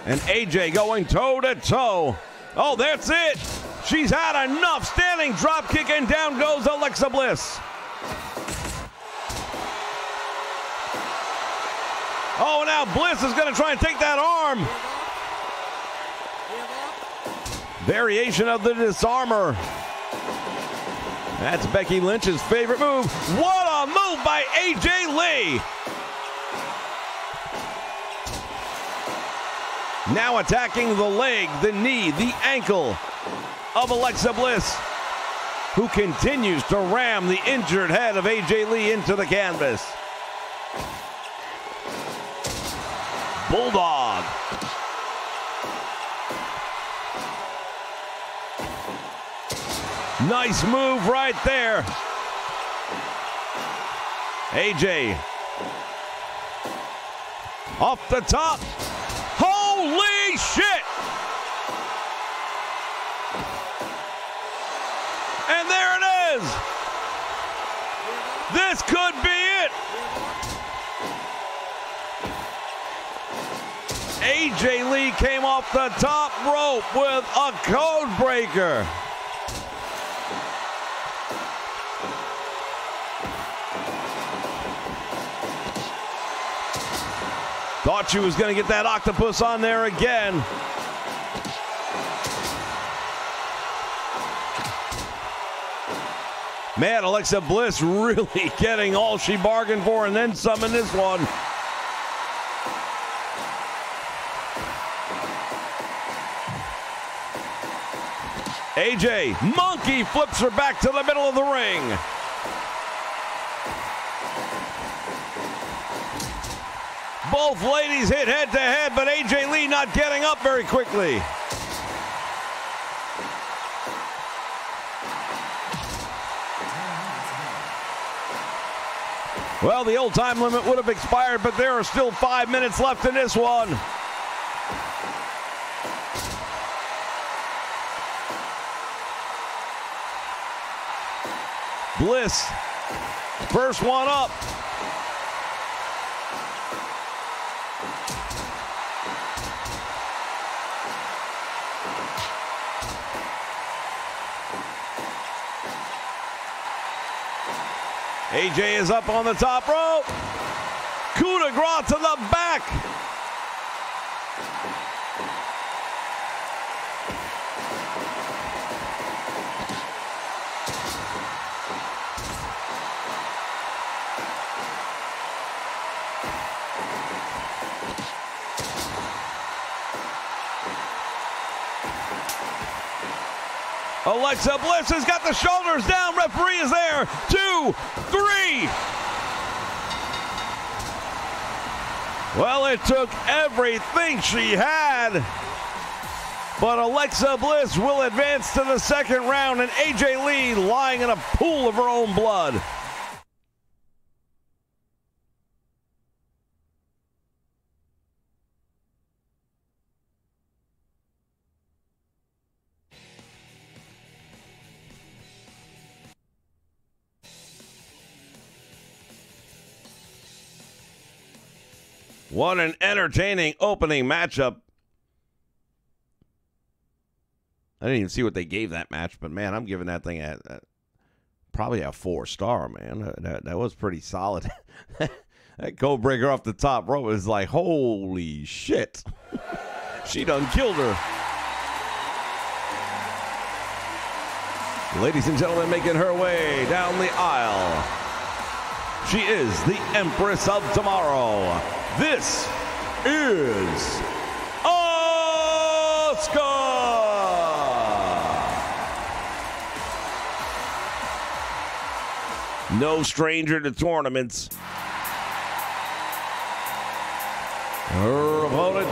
And AJ going toe-to-toe. Oh, that's it. She's had enough. Standing drop kick, and down goes Alexa Bliss. Oh, now Bliss is going to try and take that arm. Variation of the disarmer. That's Becky Lynch's favorite move. What a move by AJ Lee. Now attacking the leg, the knee, the ankle of Alexa Bliss, who continues to ram the injured head of AJ Lee into the canvas. Bulldog. Nice move right there. AJ off the top. Holy shit! And there it is. This could be it. AJ Lee came off the top rope with a code breaker. Thought she was going to get that octopus on there again. Man, Alexa Bliss really getting all she bargained for and then some in this one. AJ, monkey flips her back to the middle of the ring. Both ladies hit head to head, but AJ Lee not getting up very quickly. Well, the old time limit would have expired, but there are still 5 minutes left in this one. Bliss, first one up. AJ is up on the top rope. Coup de grace to the back. Alexa Bliss has got the shoulders down. Referee is there. 2, 3. Well, it took everything she had. But Alexa Bliss will advance to the second round, and AJ Lee lying in a pool of her own blood. What an entertaining opening matchup. I didn't even see what they gave that match, but man, I'm giving that thing probably a 4-star, man. That was pretty solid. That code breaker off the top rope is like, holy shit. She done killed her. Ladies and gentlemen, making her way down the aisle. She is the Empress of Tomorrow. This is Asuka. No stranger to tournaments. Her opponent,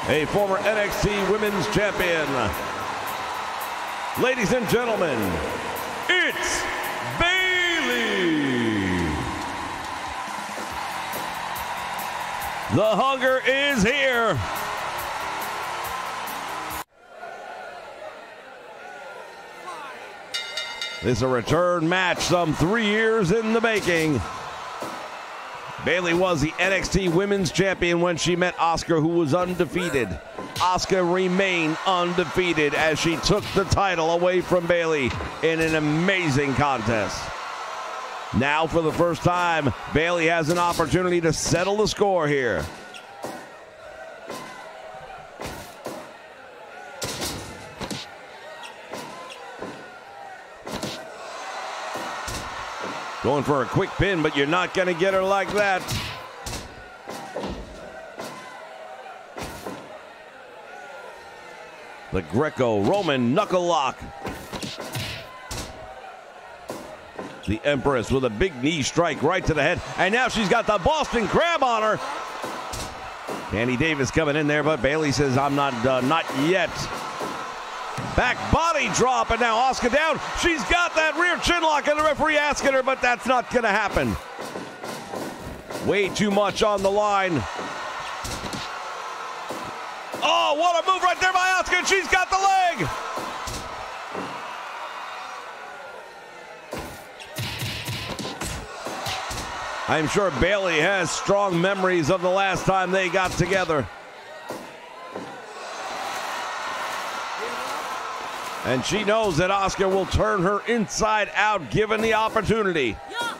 a former NXT Women's Champion. Ladies and gentlemen, it's Bayley. The hunger is here. This is a return match some 3 years in the making. Bayley was the NXT Women's Champion when she met Asuka, who was undefeated. Asuka remained undefeated as she took the title away from Bayley in an amazing contest. Now, for the first time, Bayley has an opportunity to settle the score here. Going for a quick pin, but you're not going to get her like that. The Greco-Roman knuckle lock. The Empress with a big knee strike right to the head. And now she's got the Boston Crab on her. Candy Davis coming in there, but Bayley says, I'm not done. Not yet. Back body drop, and now Asuka down. She's got that rear chin lock, and the referee asking her, but that's not going to happen. Way too much on the line. Oh, what a move right there by Asuka. She's got the leg. I'm sure Bayley has strong memories of the last time they got together. And she knows that Asuka will turn her inside out given the opportunity. Yeah.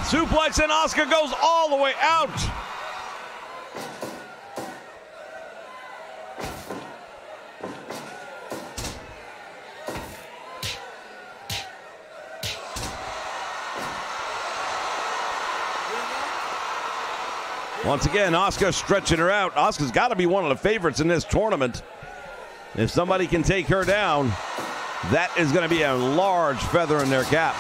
Suplex, and Asuka goes all the way out. Once again, Asuka stretching her out. Asuka's got to be one of the favorites in this tournament. If somebody can take her down, that is going to be a large feather in their cap.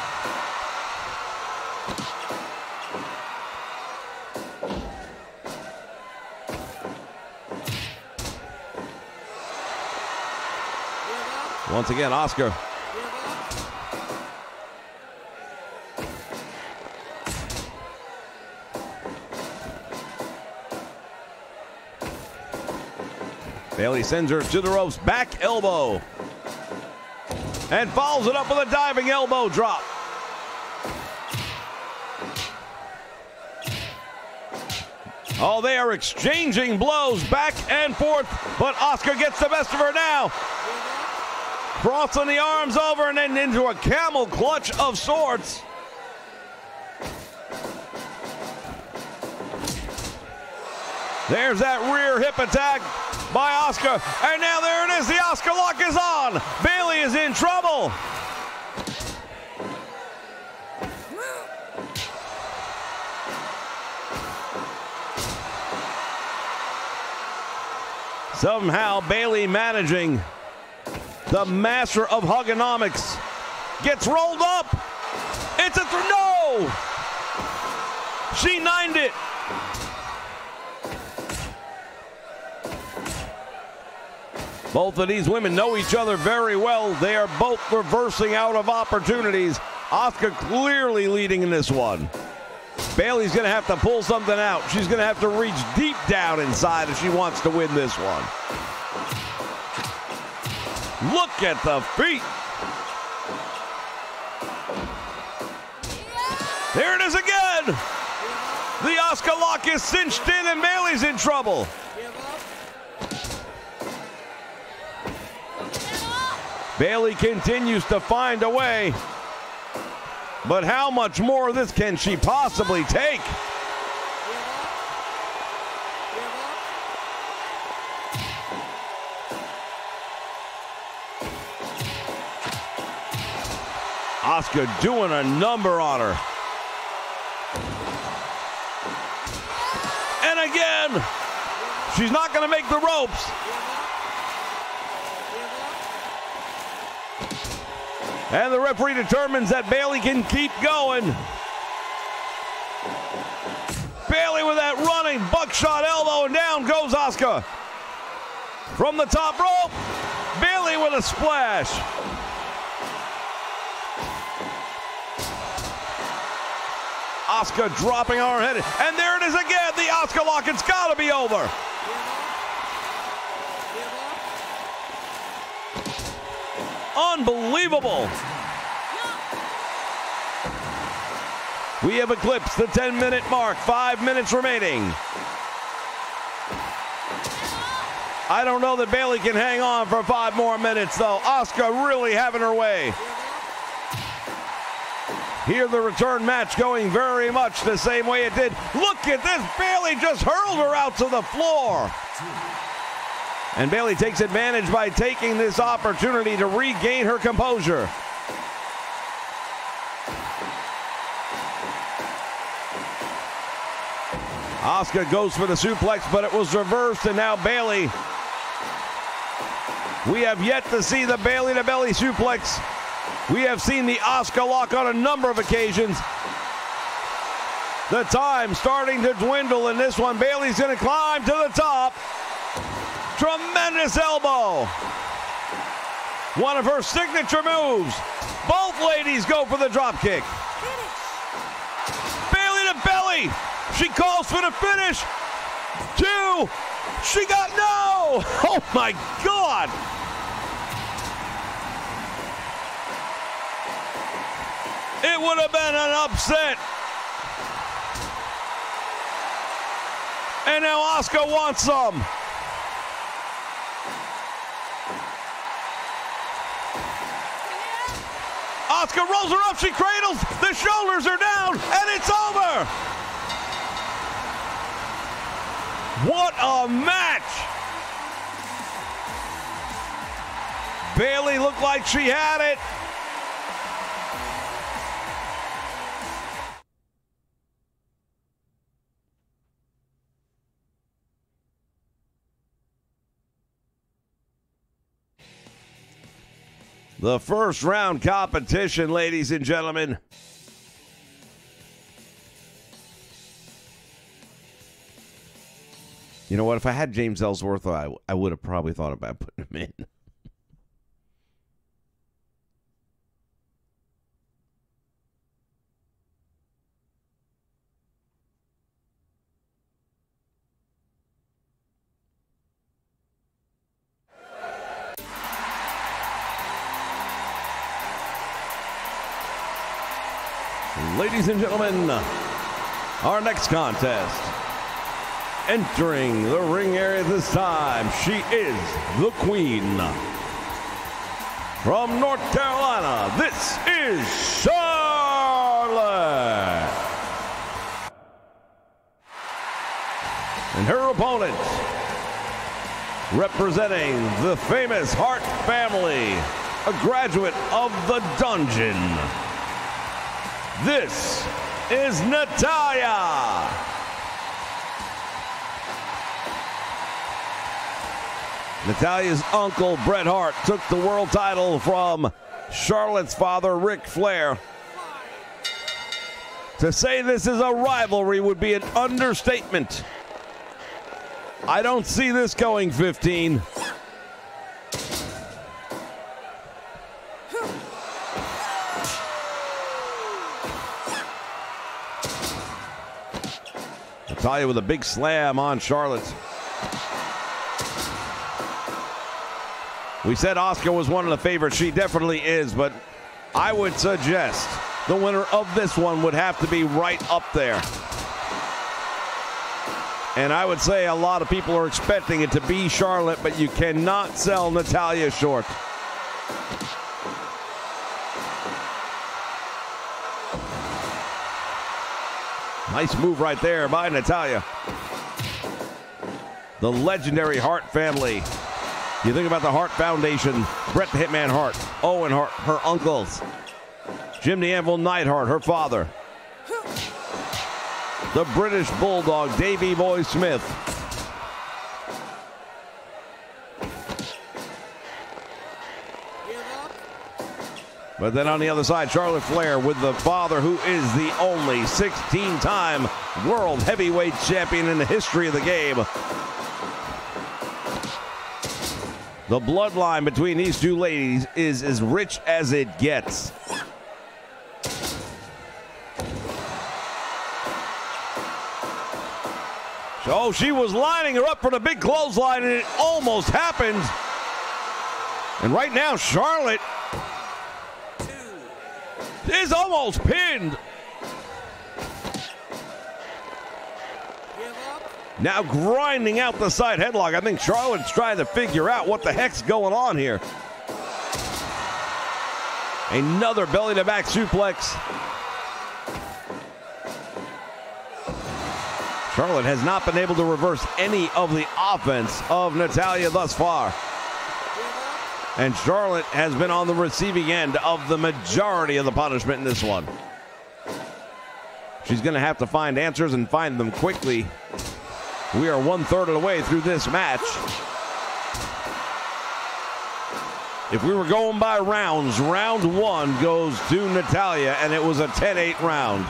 Once again, Asuka. Bayley sends her to the ropes. Back elbow. and follows it up with a diving elbow drop. Oh, they are exchanging blows back and forth, but Asuka gets the best of her now. Crossing the arms over and then into a camel clutch of sorts. There's that rear hip attack by Asuka, and now there it is. The Asuka lock is on. Bayley is in trouble. Somehow Bayley managing, the master of hugonomics, gets rolled up. It's a no. She 9'd it. Both of these women know each other very well. They are both reversing out of opportunities. Asuka clearly leading in this one. Bayley's going to have to pull something out. She's going to have to reach deep down inside if she wants to win this one. Look at the feet. There it is again. The Asuka lock is cinched in and Bayley's in trouble. Bayley continues to find a way. But how much more of this can she possibly take? Asuka doing a number on her. And again, she's not going to make the ropes. And the referee determines that Bayley can keep going. Bayley with that running buckshot elbow, and down goes Asuka. From the top rope, Bayley with a splash. Asuka dropping on her head. And there it is again, the Asuka lock. It's got to be over. Unbelievable. We have eclipsed the 10-minute mark. 5 minutes remaining. I don't know that Bayley can hang on for 5 more minutes, though. Asuka really having her way. Here the return match going very much the same way it did. Look at this. Bayley just hurled her out to the floor. And Bayley takes advantage by taking this opportunity to regain her composure. Asuka goes for the suplex, but it was reversed, and now Bayley. We have yet to see the Bayley to belly suplex. We have seen the Asuka lock on a number of occasions. The time starting to dwindle in this one. Bayley's going to climb to the top. Tremendous elbow. One of her signature moves. Both ladies go for the drop kick. Bayley to belly. She calls for the finish. 2. She got no. Oh my God. It would have been an upset. And now Asuka wants some. Asuka rolls her up, she cradles, the shoulders are down, and it's over. What a match. Bayley looked like she had it. The first round competition, ladies and gentlemen. You know what? If I had James Ellsworth, I would have probably thought about putting him in. Ladies and gentlemen, our next contest. Entering the ring area this time, she is the Queen. From North Carolina, this is Charlotte. And her opponent, representing the famous Hart family, a graduate of the Dungeon, this is Natalya. Natalya's uncle, Bret Hart, took the world title from Charlotte's father, Ric Flair. To say this is a rivalry would be an understatement. I don't see this going 15. Natalya with a big slam on Charlotte. We said Asuka was one of the favorites. She definitely is, but I would suggest the winner of this one would have to be right up there. And I would say a lot of people are expecting it to be Charlotte, but you cannot sell Natalya short. Nice move right there by Natalya. The legendary Hart family. You think about the Hart Foundation, Bret the Hitman Hart, Owen Hart, her uncles, Jim the Anvil Neidhart, her father, the British Bulldog, Davey Boy Smith. But then on the other side, Charlotte Flair with the father who is the only 16-time World Heavyweight Champion in the history of the game. The bloodline between these two ladies is as rich as it gets. So she was lining her up for the big clothesline, and it almost happened. And right now, Charlotte is almost pinned. Now grinding out the side headlock. I think Charlotte's trying to figure out what the heck's going on here. Another belly-to-back suplex. Charlotte has not been able to reverse any of the offense of Natalya thus far. And Charlotte has been on the receiving end of the majority of the punishment in this one. She's going to have to find answers and find them quickly. We are 1/3 of the way through this match. If we were going by rounds, round 1 goes to Natalya, and it was a 10-8 round.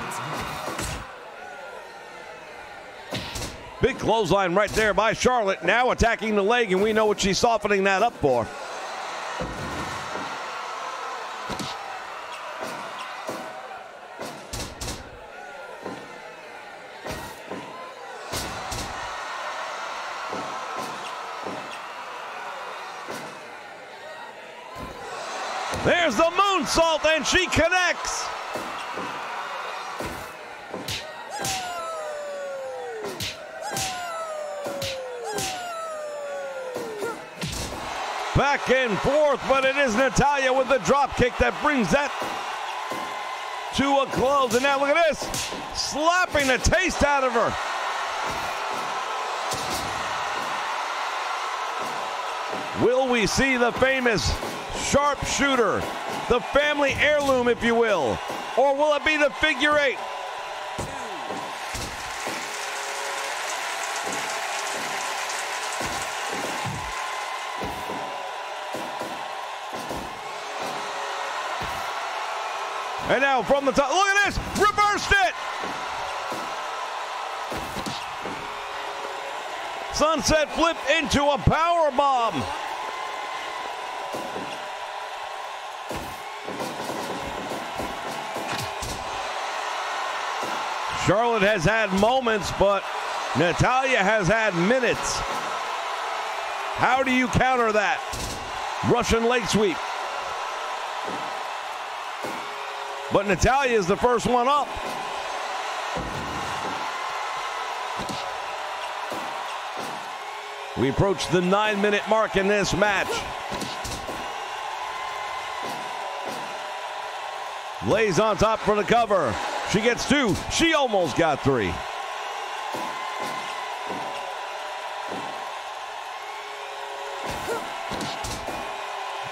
Big clothesline right there by Charlotte, now attacking the leg, and we know what she's softening that up for. There's the moonsault, and she connects. Back and forth, but it is Natalya with the drop kick that brings that to a close. And now look at this, slapping the taste out of her. Will we see the famous sharpshooter, the family heirloom, if you will, or will it be the figure 8? And now from the top, look at this, reversed it! Sunset flip into a power bomb. Charlotte has had moments, but Natalya has had minutes. How do you counter that? Russian leg sweep. But Natalya is the first one up. We approach the 9-minute mark in this match. Lays on top for the cover. She gets 2. She almost got 3.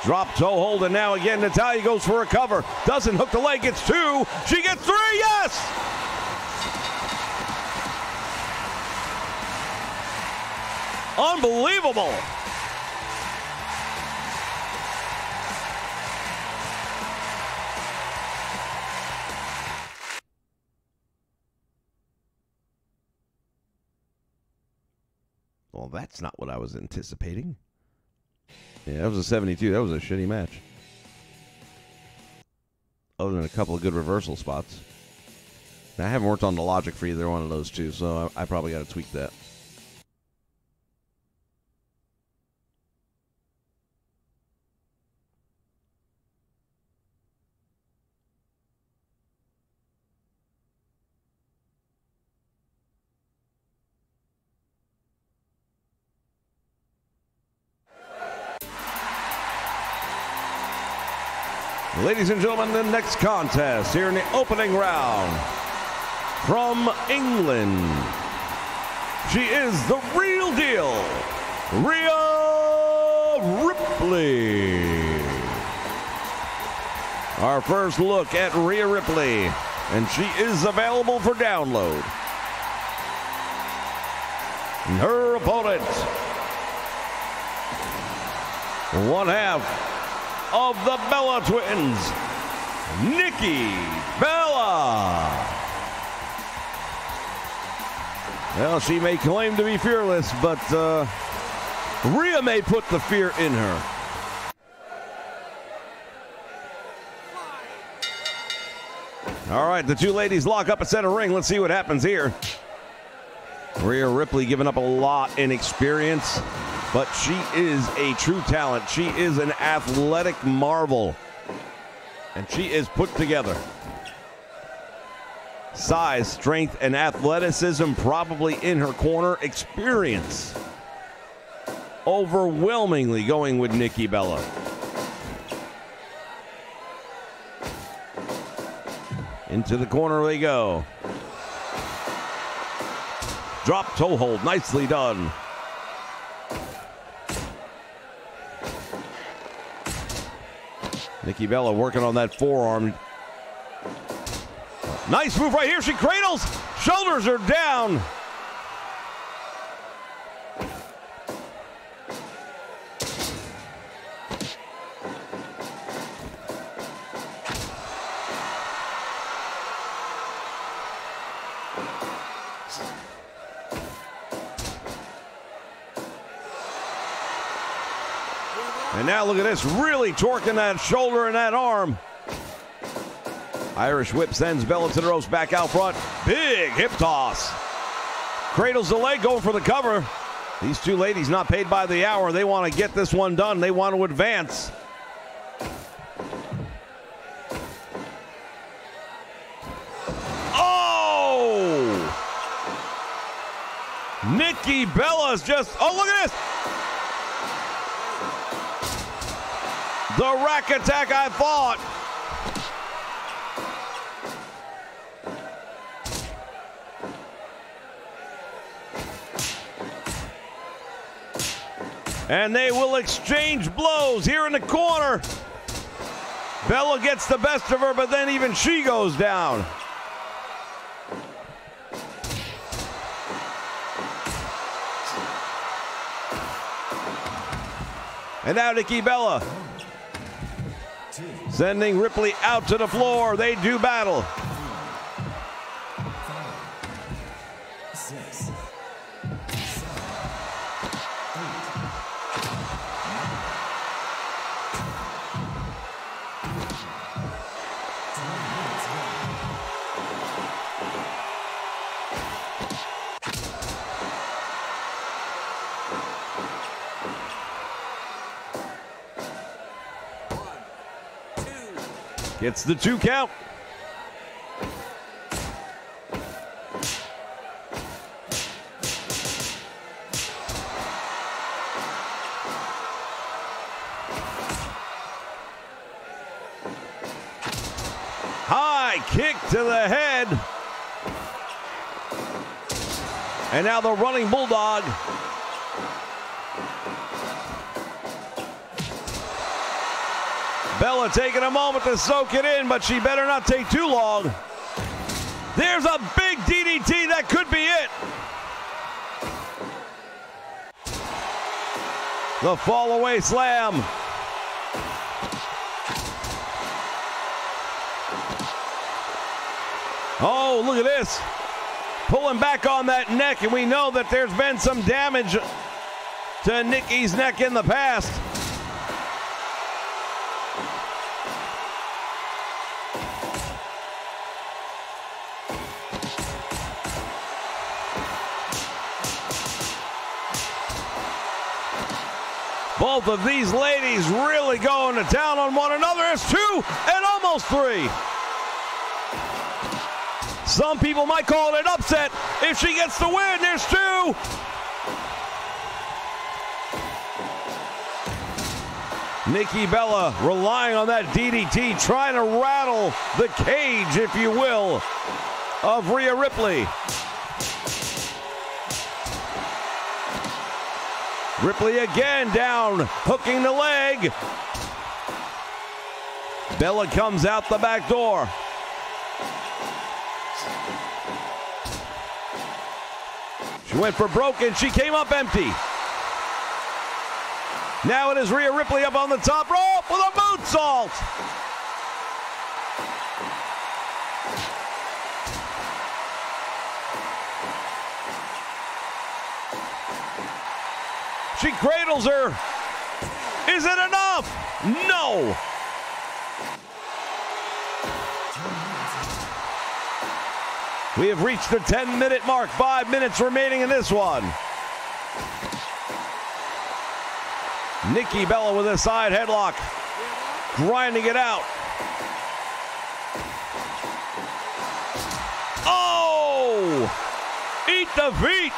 Drop toe hold, and now again Natalya goes for a cover. Doesn't hook the leg, gets 2. She gets 3, yes! Unbelievable! Well, that's not what I was anticipating. Yeah, that was a 72. That was a shitty match. Other than a couple of good reversal spots. Now, I haven't worked on the logic for either one of those two, so I probably got to tweak that. Ladies and gentlemen, the next contest here in the opening round. From England, she is the real deal, Rhea Ripley. Our first look at Rhea Ripley, and she is available for download. And her opponent, one half of the Bella Twins, Nikki Bella. Well, she may claim to be fearless, but Rhea may put the fear in her. All right, the two ladies lock up at center ring. Let's see what happens here. Rhea Ripley giving up a lot in experience, but she is a true talent. She is an athletic marvel, and she is put together. Size, strength, and athleticism probably in her corner. Experience overwhelmingly going with Nikki Bella. Into the corner they go. Drop toe hold, nicely done. Nikki Bella working on that forearm. Nice move right here. She cradles. Shoulders are down. And now look at this, really torquing that shoulder and that arm. Irish whip sends Bella to the ropes, back out front. Big hip toss. Cradles the leg, going for the cover. These two ladies not paid by the hour. They want to get this one done. They want to advance. Oh! Nikki Bella's just, oh, look at this. The rack attack, I thought. And they will exchange blows here in the corner. Bella gets the best of her, but then even she goes down. And now Nikki Bella sending Ripley out to the floor. They do battle. 6, 8. Gets the 2 count. High kick to the head. And now the running bulldog. Bella taking a moment to soak it in, but she better not take too long. There's a big DDT. That could be it. The fall away slam. Oh, look at this. Pulling back on that neck, and we know that there's been some damage to Nikki's neck in the past. Both of these ladies really going to town on one another. It's 2 and almost 3. Some people might call it an upset. If she gets the win, there's 2. Nikki Bella relying on that DDT, trying to rattle the cage, if you will, of Rhea Ripley. Ripley again down, hooking the leg. Bella comes out the back door. She went for broken. She came up empty. Now it is Rhea Ripley up on the top rope with a moonsault. She cradles her. Is it enough? No. We have reached the 10-minute mark. 5 minutes remaining in this one. Nikki Bella with a side headlock. Grinding it out. Oh! Eat the feet.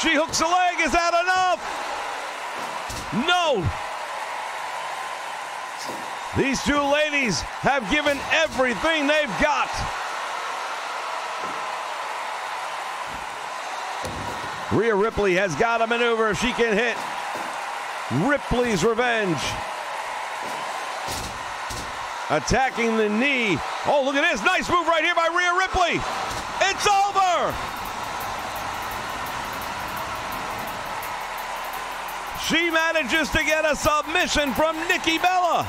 She hooks the leg. Is that enough? No. These two ladies have given everything they've got. Rhea Ripley has got a maneuver if she can hit. Ripley's revenge. Attacking the knee. Oh, look at this. Nice move right here by Rhea Ripley. It's over. She manages to get a submission from Nikki Bella.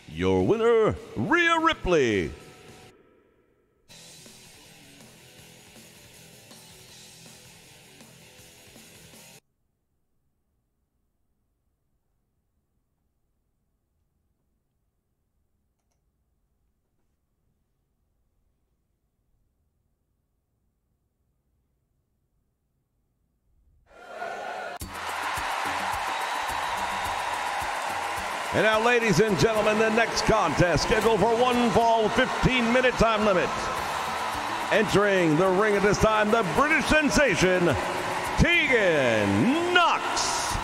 Your winner, Rhea Ripley. And now, ladies and gentlemen, the next contest scheduled for one fall, 15-minute time limit. Entering the ring at this time, the British sensation, Tegan Knox.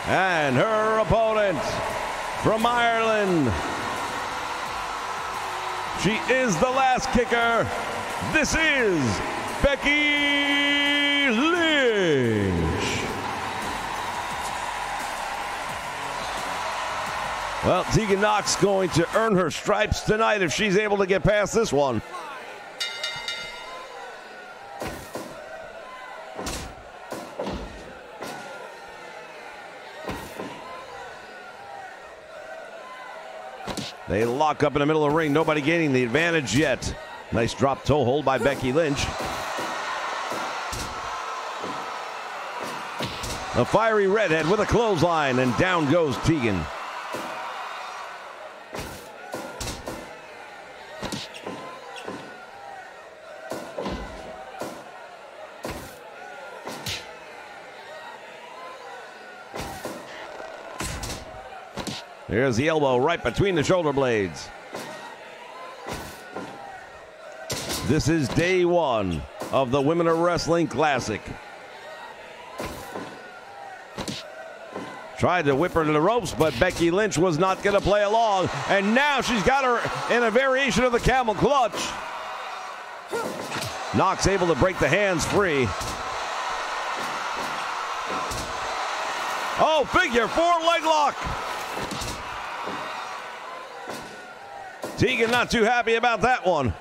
And her opponent from Ireland. She is the last kicker. This is Becky Lynch. Well, Tegan Knox going to earn her stripes tonight if she's able to get past this one. They lock up in the middle of the ring. Nobody gaining the advantage yet. Nice drop toe hold by Becky Lynch. The fiery redhead with a clothesline, and down goes Tegan. Here's the elbow right between the shoulder blades. This is day one of the Women of Wrestling Classic. Tried to whip her to the ropes, but Becky Lynch was not going to play along. And now she's got her in a variation of the camel clutch. Knox able to break the hands free. Oh, figure four leg lock. Tegan not too happy about that one.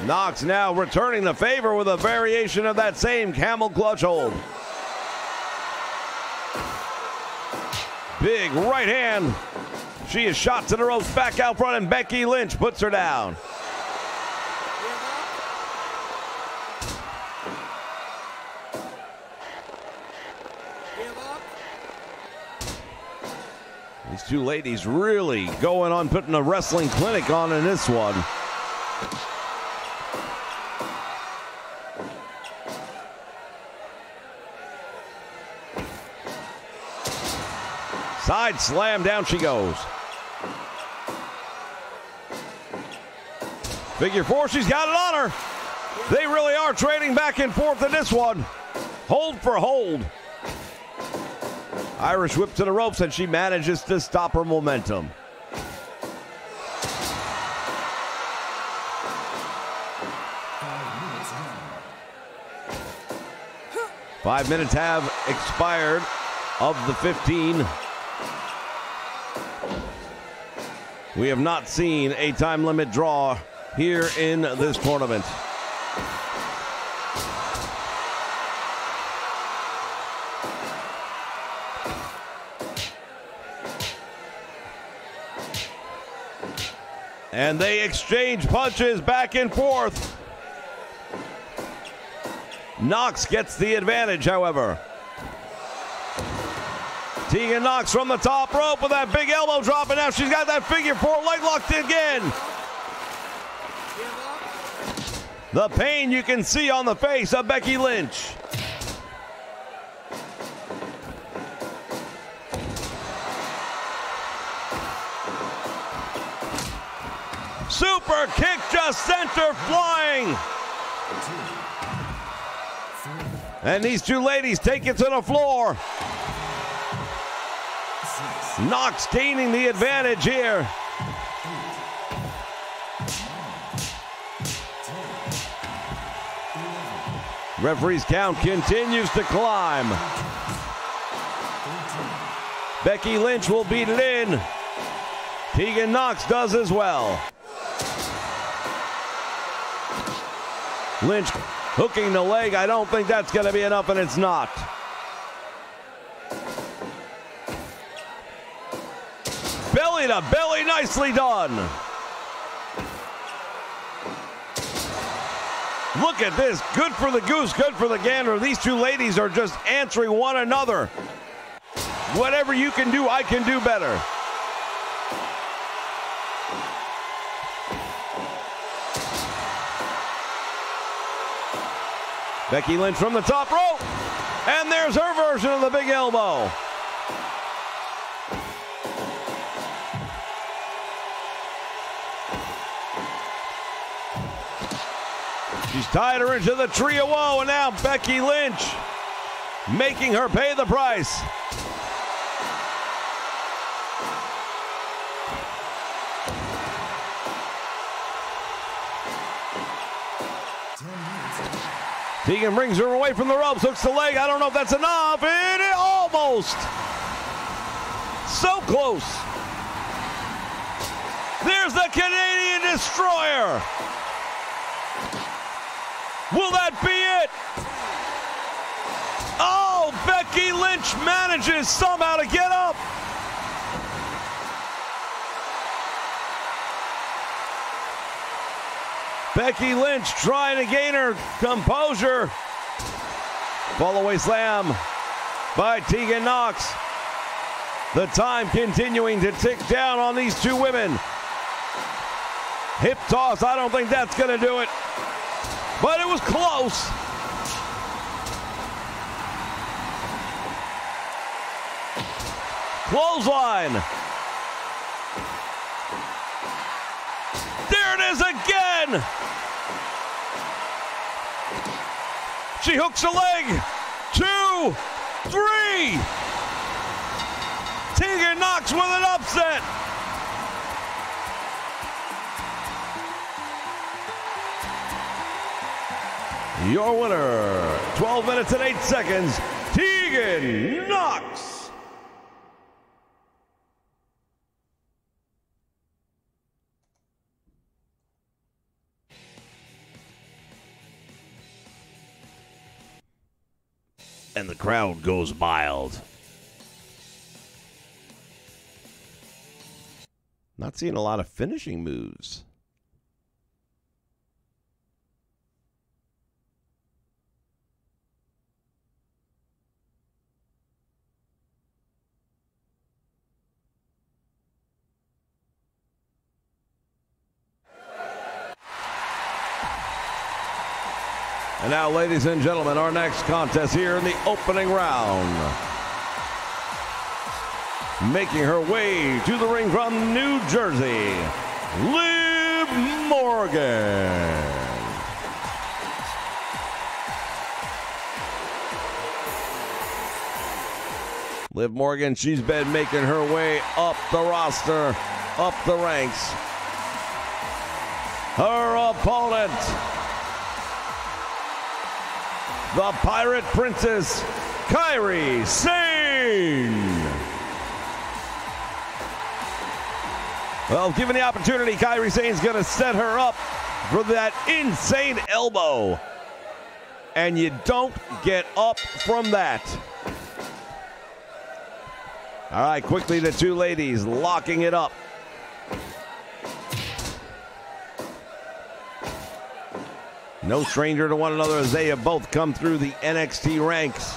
Knox now returning the favor with a variation of that same camel clutch hold. Big right hand. She is shot to the ropes, back out front, and Becky Lynch puts her down. These two ladies really going on putting a wrestling clinic on in this one. Side slam, down she goes. Figure four, she's got it on her. They really are trading back and forth in this one. Hold for hold. Irish whip to the ropes, and she manages to stop her momentum. Five minutes have expired of the 15. We have not seen a time limit draw here in this tournament. And they exchange punches back and forth. Knox gets the advantage, however. Tegan Knox from the top rope with that big elbow drop, and now she's got that figure four leg locked again. The pain you can see on the face of Becky Lynch. Super kick just sent her flying. And these two ladies take it to the floor. Knox gaining the advantage here. Referee's count continues to climb. Becky Lynch will beat it in. Tegan Knox does as well. Lynch hooking the leg. I don't think that's going to be enough, and it's not. Belly to belly, nicely done. Look at this. Good for the goose, good for the gander. These two ladies are just answering one another. Whatever you can do, I can do better. Becky Lynch from the top rope. And there's her version of the big elbow. She's tied her into the tree of woe, and now Becky Lynch making her pay the price. Tegan brings her away from the ropes, hooks the leg. I don't know if that's enough. It is almost. So close. There's the Canadian Destroyer. Will that be it? Oh, Becky Lynch manages somehow to get up. Becky Lynch trying to gain her composure. Fall away slam by Tegan Knox. The time continuing to tick down on these two women. Hip toss, I don't think that's going to do it. But it was close. Clothesline. There it is again. She hooks a leg. 2, 3. Tegan Knox with an upset. Your winner, 12 minutes and 8 seconds, Tegan Knox. And the crowd goes wild. Not seeing a lot of finishing moves. And now, ladies and gentlemen, our next contest here in the opening round. Making her way to the ring from New Jersey, Liv Morgan. Liv Morgan, she's been making her way up the roster, up the ranks. Her opponent, the Pirate Princess, Kairi Sane. Well, given the opportunity, Kairi Sane's going to set her up for that insane elbow. And you don't get up from that. All right, quickly the two ladies locking it up. No stranger to one another as they have both come through the NXT ranks.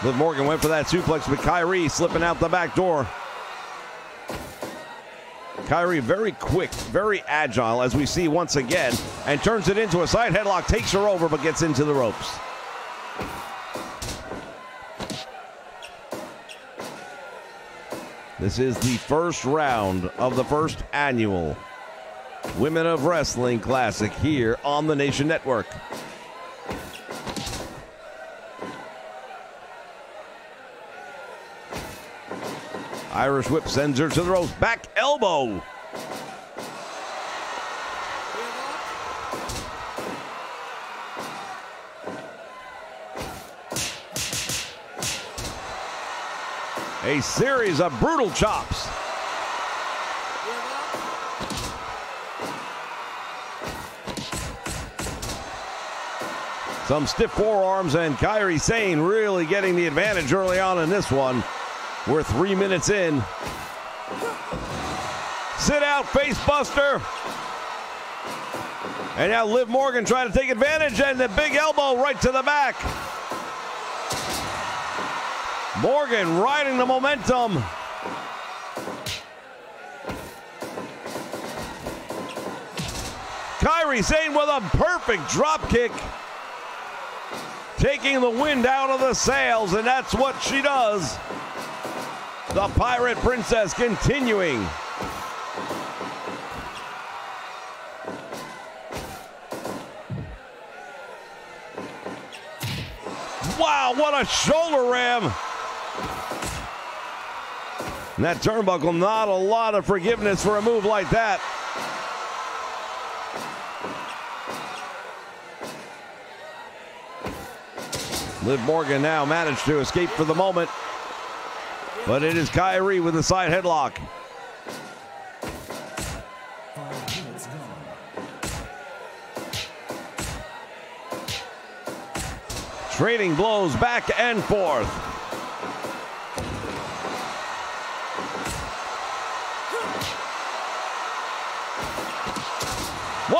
Liv Morgan went for that suplex, but Kairi slipping out the back door. Kairi very quick, very agile, as we see once again, and turns it into a side headlock, takes her over, but gets into the ropes. This is the first round of the first annual Women of Wrestling Classic here on the Nation Network. Irish whip sends her to the ropes. Back elbow. A series of brutal chops. Some stiff forearms, and Kairi Sane really getting the advantage early on in this one. We're 3 minutes in. Sit out, face buster. And now Liv Morgan trying to take advantage, and the big elbow right to the back. Morgan riding the momentum. Kairi Sane with a perfect drop kick. Taking the wind out of the sails, and that's what she does. The Pirate Princess continuing. Wow, what a shoulder ram. And that turnbuckle, not a lot of forgiveness for a move like that. Liv Morgan now managed to escape for the moment. But it is Kairi with a side headlock. Trading blows back and forth.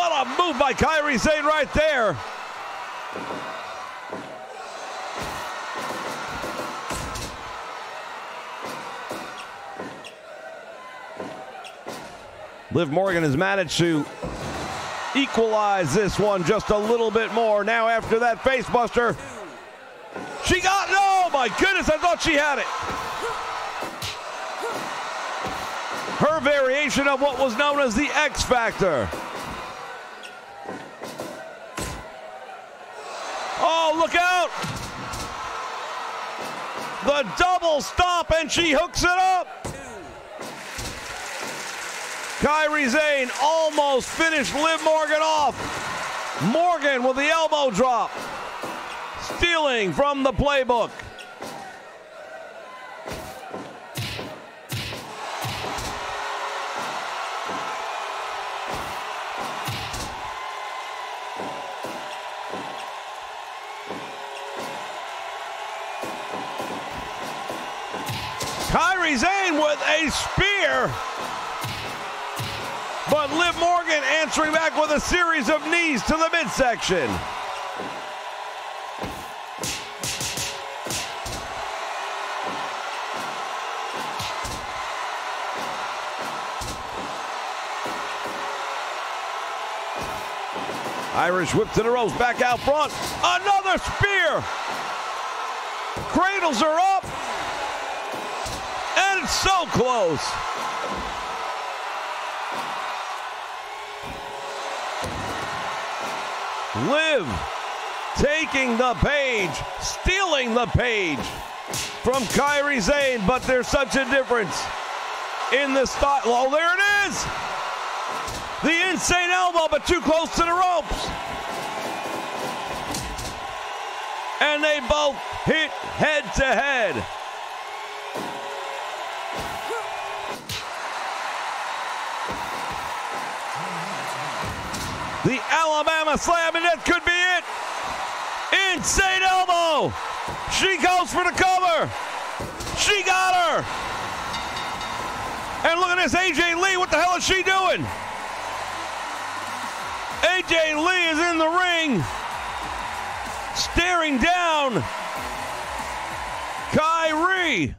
What a move by Kairi Sane right there. Liv Morgan has managed to equalize this one just a little bit more. Now after that facebuster, she got, oh my goodness, I thought she had it. Her variation of what was known as the X Factor. Oh, look out. The double stop, and she hooks it up. Kairi Sane almost finished Liv Morgan off. Morgan with the elbow drop. Stealing from the playbook. Kairi Sane with a spear. But Liv Morgan answering back with a series of knees to the midsection. Irish whip to the ropes, back out front. Another spear. Cradles her up. And it's so close. Liv taking the page, stealing the page from Kairi Sane, but there's such a difference in the style. Oh, there it is! The insane elbow, but too close to the ropes. And they both hit head to head. The Alabama slam, and that could be it. Insane elbow. She goes for the cover. She got her. And look at this, AJ Lee. What the hell is she doing? AJ Lee is in the ring, staring down Kairi.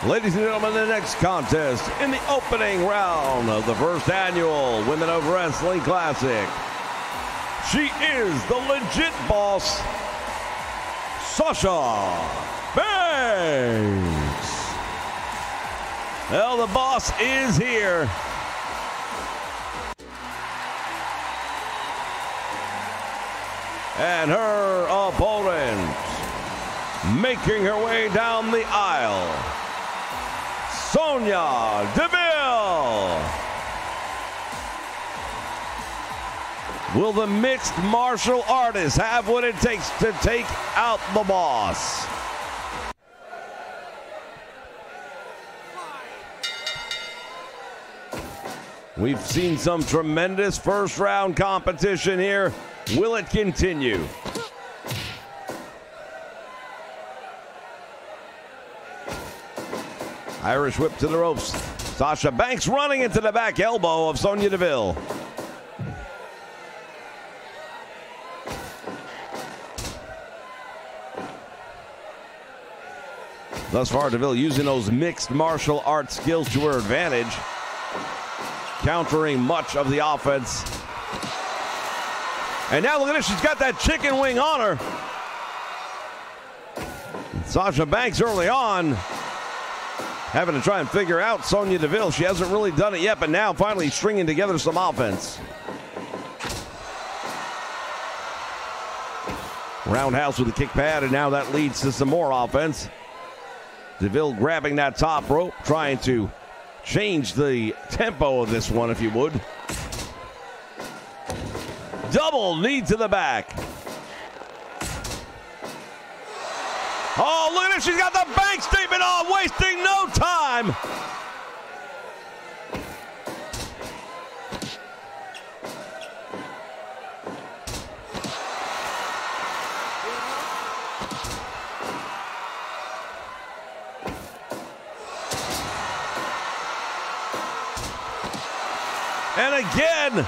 Ladies and gentlemen, the next contest in the opening round of the first annual Women of Wrestling Classic. She is the legit boss, Sasha Banks. Well, the boss is here. And her opponent, making her way down the aisle, Sonya Deville. Will the mixed martial artist have what it takes to take out the boss? We've seen some tremendous first round competition here. Will it continue? Irish whip to the ropes. Sasha Banks running into the back elbow of Sonya Deville. Thus far, Deville using those mixed martial arts skills to her advantage, countering much of the offense. And now look at this, she's got that chicken wing on her. Sasha Banks early on having to try and figure out Sonya Deville. She hasn't really done it yet, but now finally stringing together some offense. Roundhouse with a kick pad, and now that leads to some more offense. Deville grabbing that top rope, trying to change the tempo of this one, if you would. Double knee to the back. Oh, look at it. She's got the bank statement on, wasting no time. And again,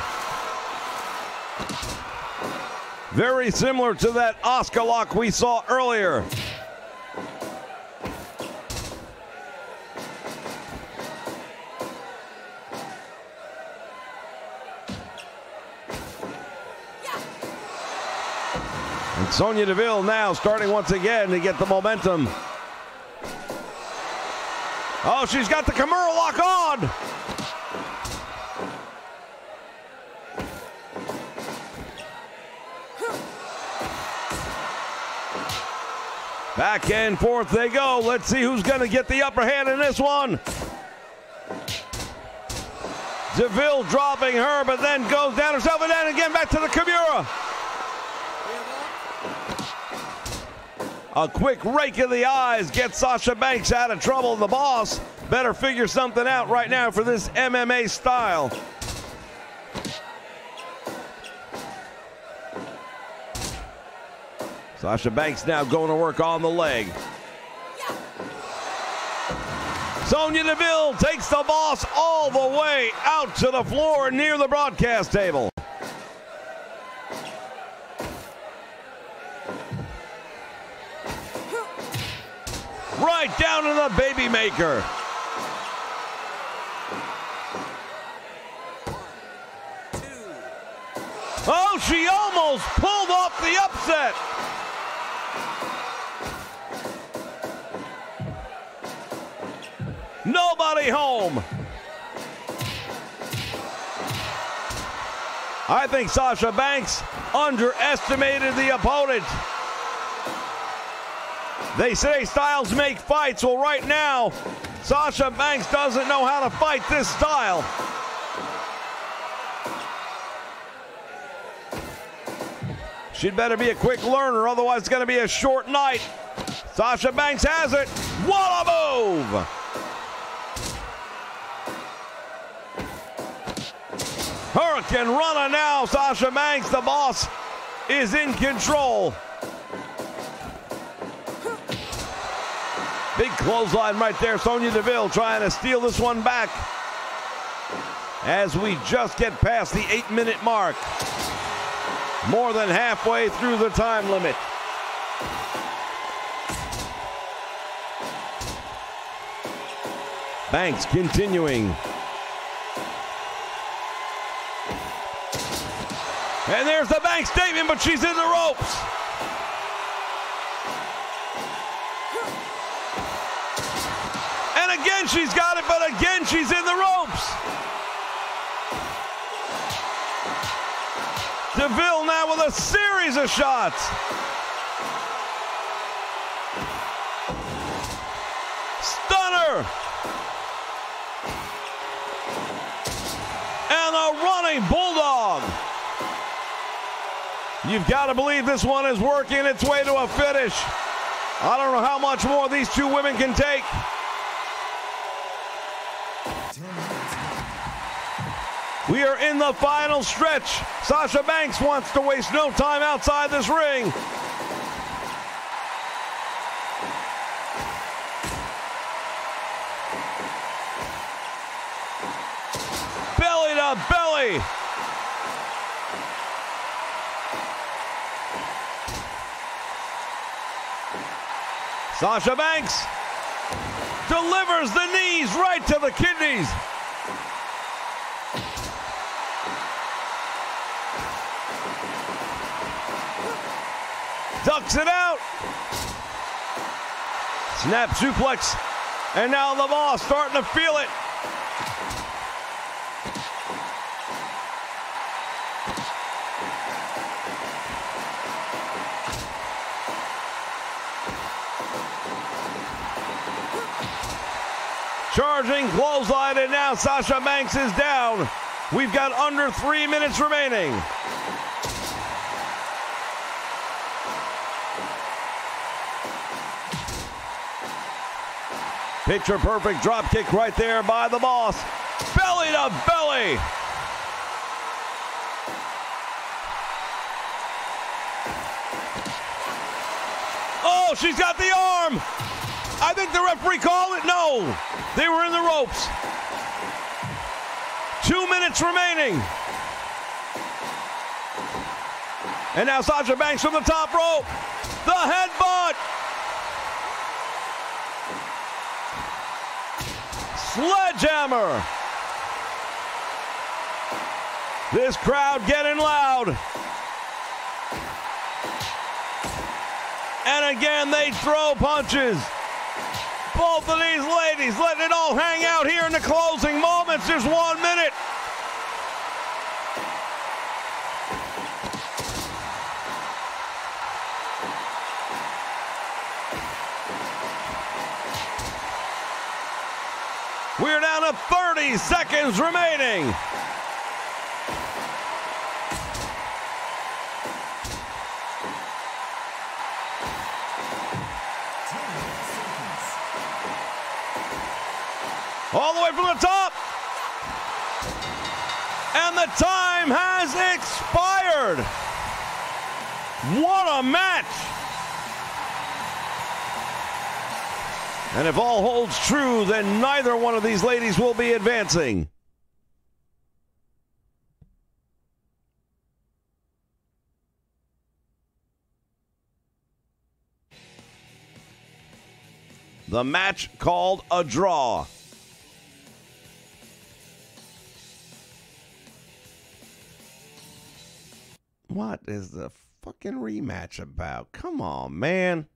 very similar to that Oscar lock we saw earlier. And Sonya Deville now starting once again to get the momentum. Oh, she's got the Kimura lock on. Back and forth they go. Let's see who's going to get the upper hand in this one. Deville dropping her, but then goes down herself and then again back to the Kimura. A quick rake of the eyes gets Sasha Banks out of trouble. The boss better figure something out right now for this MMA style. Sasha Banks now going to work on the leg. Sonya Deville takes the boss all the way out to the floor near the broadcast table. Right down to the baby maker. Oh, she almost pulled off the upset. Nobody home. I think Sasha Banks underestimated the opponent. They say styles make fights. Well, right now, Sasha Banks doesn't know how to fight this style. She'd better be a quick learner, otherwise it's going to be a short night. Sasha Banks has it. What a move! Hurricane runner now. Sasha Banks, the boss, is in control. Big clothesline right there. Sonya Deville trying to steal this one back as we just get past the 8-minute mark. More than halfway through the time limit. Banks continuing. And there's the Banks statement, but she's in the ropes. And again she's got it, but again she's in the ropes. Deville now with a series of shots. Stunner. And a running bulldog. You've got to believe this one is working its way to a finish. I don't know how much more these two women can take. We are in the final stretch. Sasha Banks wants to waste no time outside this ring. Belly to belly. Sasha Banks delivers the knees right to the kidneys. Ducks it out. Snap suplex. And now the boss starting to feel it. Charging clothesline, and now Sasha Banks is down. We've got under 3 minutes remaining. Picture perfect drop kick right there by the boss. Belly to belly. Oh, she's got the arm. I think the referee called it. No, they were in the ropes. 2 minutes remaining. And now Sasha Banks from the top rope. The headbutt. Sledgehammer. This crowd getting loud. And again, they throw punches. Both of these ladies letting it all hang out here in the closing moments. There's 1 minute. We're down to 30 seconds remaining. All the way from the top. And the time has expired. What a match. And if all holds true, then neither one of these ladies will be advancing. The match called a draw. What is the fucking rematch about? Come on, man.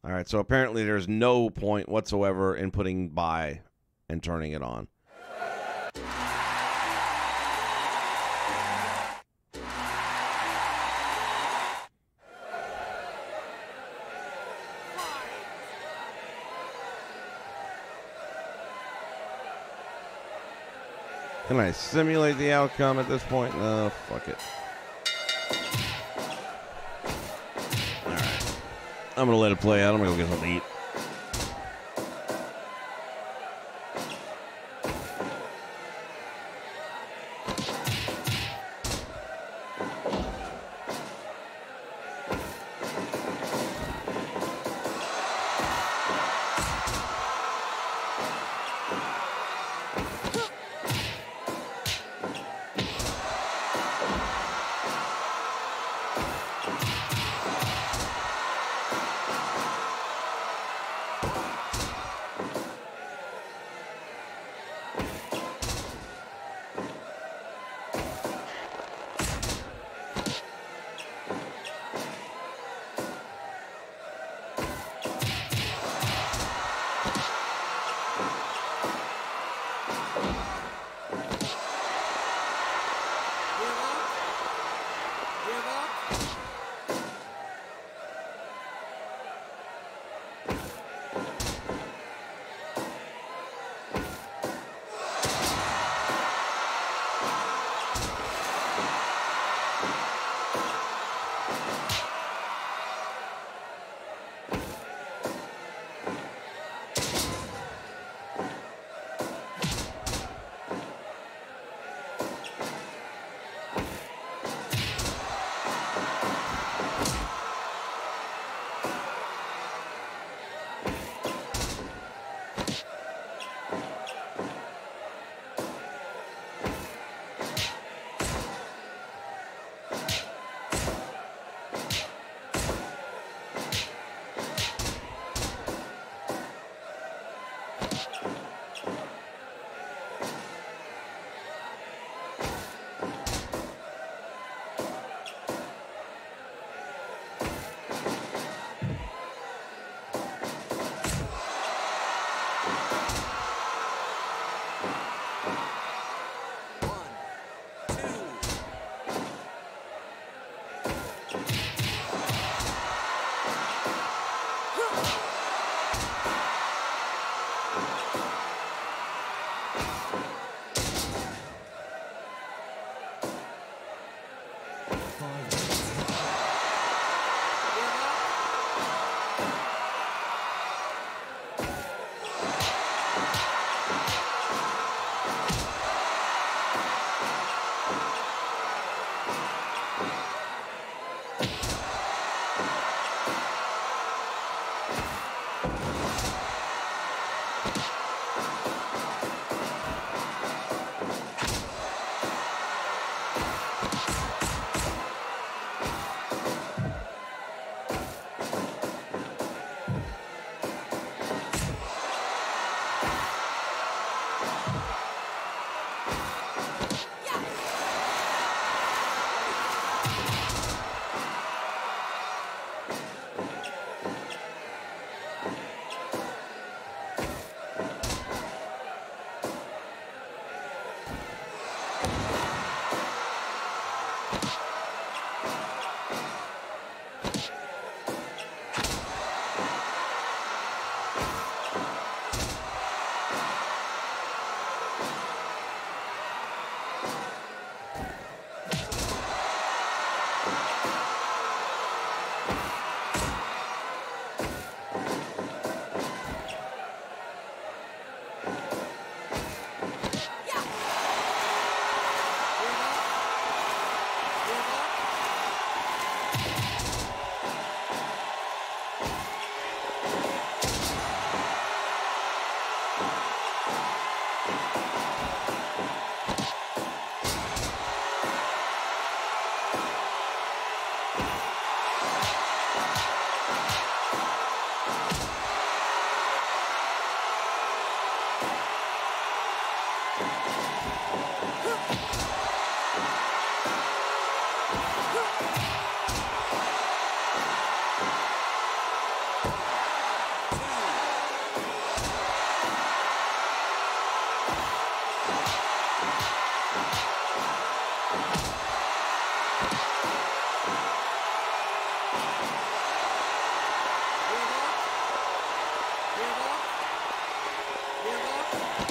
All right, so apparently there's no point whatsoever in putting by and turning it on. Can I simulate the outcome at this point? No, fuck it. All right. I'm going to let it play out. I'm going to go get something to eat.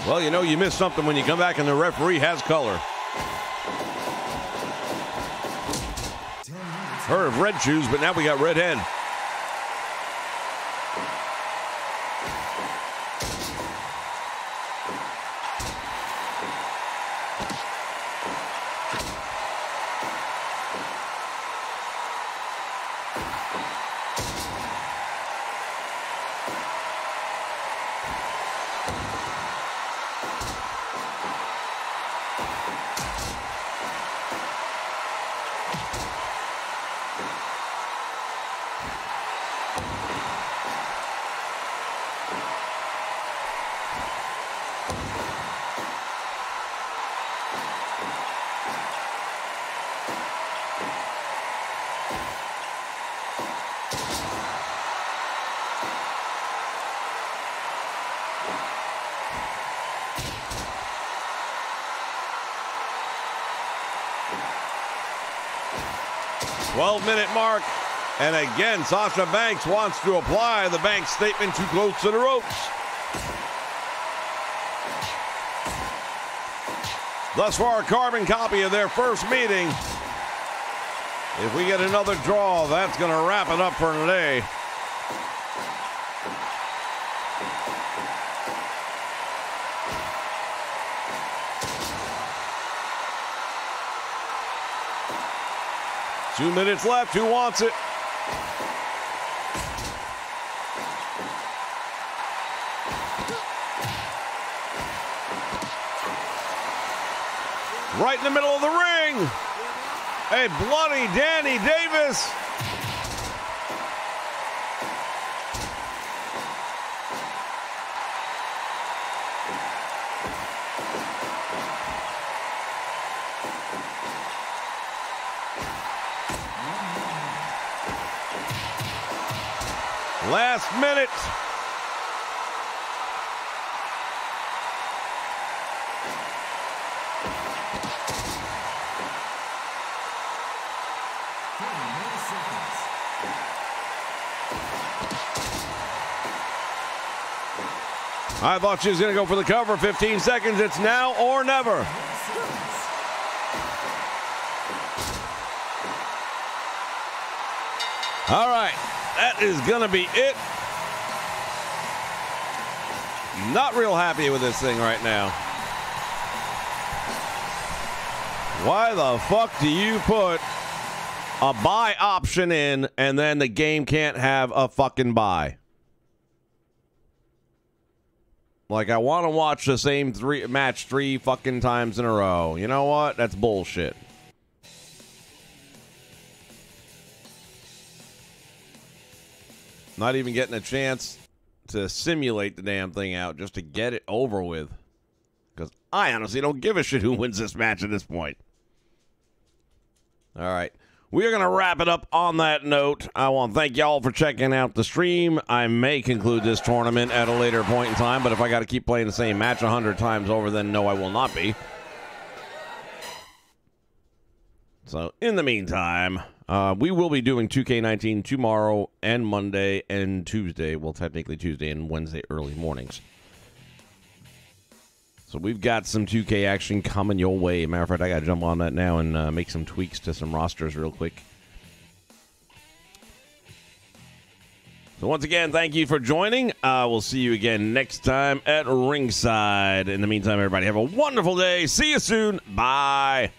Well, you know you miss something when you come back and the referee has color. Her of red shoes, but now we got red head. Minute mark, and again Sasha Banks wants to apply the Banks statement too close to the ropes. Thus far, a carbon copy of their first meeting. If we get another draw, that's going to wrap it up for today. Two minutes left. Who wants it? Right in the middle of the ring. A bloody Danny Davis. Last minute. I thought she was going to go for the cover. 15 seconds. It's now or never. All right. That is going to be it. Not real happy with this thing right now. Why the fuck do you put a buy option in and then the game can't have a fucking buy? Like, I want to watch the same match three fucking times in a row. You know what? That's bullshit. Not even getting a chance to simulate the damn thing out just to get it over with. Because I honestly don't give a shit who wins this match at this point. All right. We are going to wrap it up on that note. I want to thank y'all for checking out the stream. I may conclude this tournament at a later point in time, but if I got to keep playing the same match 100 times over, then no, I will not be. So, in the meantime, we will be doing 2K19 tomorrow and Monday and Tuesday. Well, technically Tuesday and Wednesday early mornings. So we've got some 2K action coming your way. Matter of fact, I got to jump on that now and make some tweaks to some rosters real quick. So once again, thank you for joining. We'll see you again next time at ringside. In the meantime, everybody have a wonderful day. See you soon. Bye.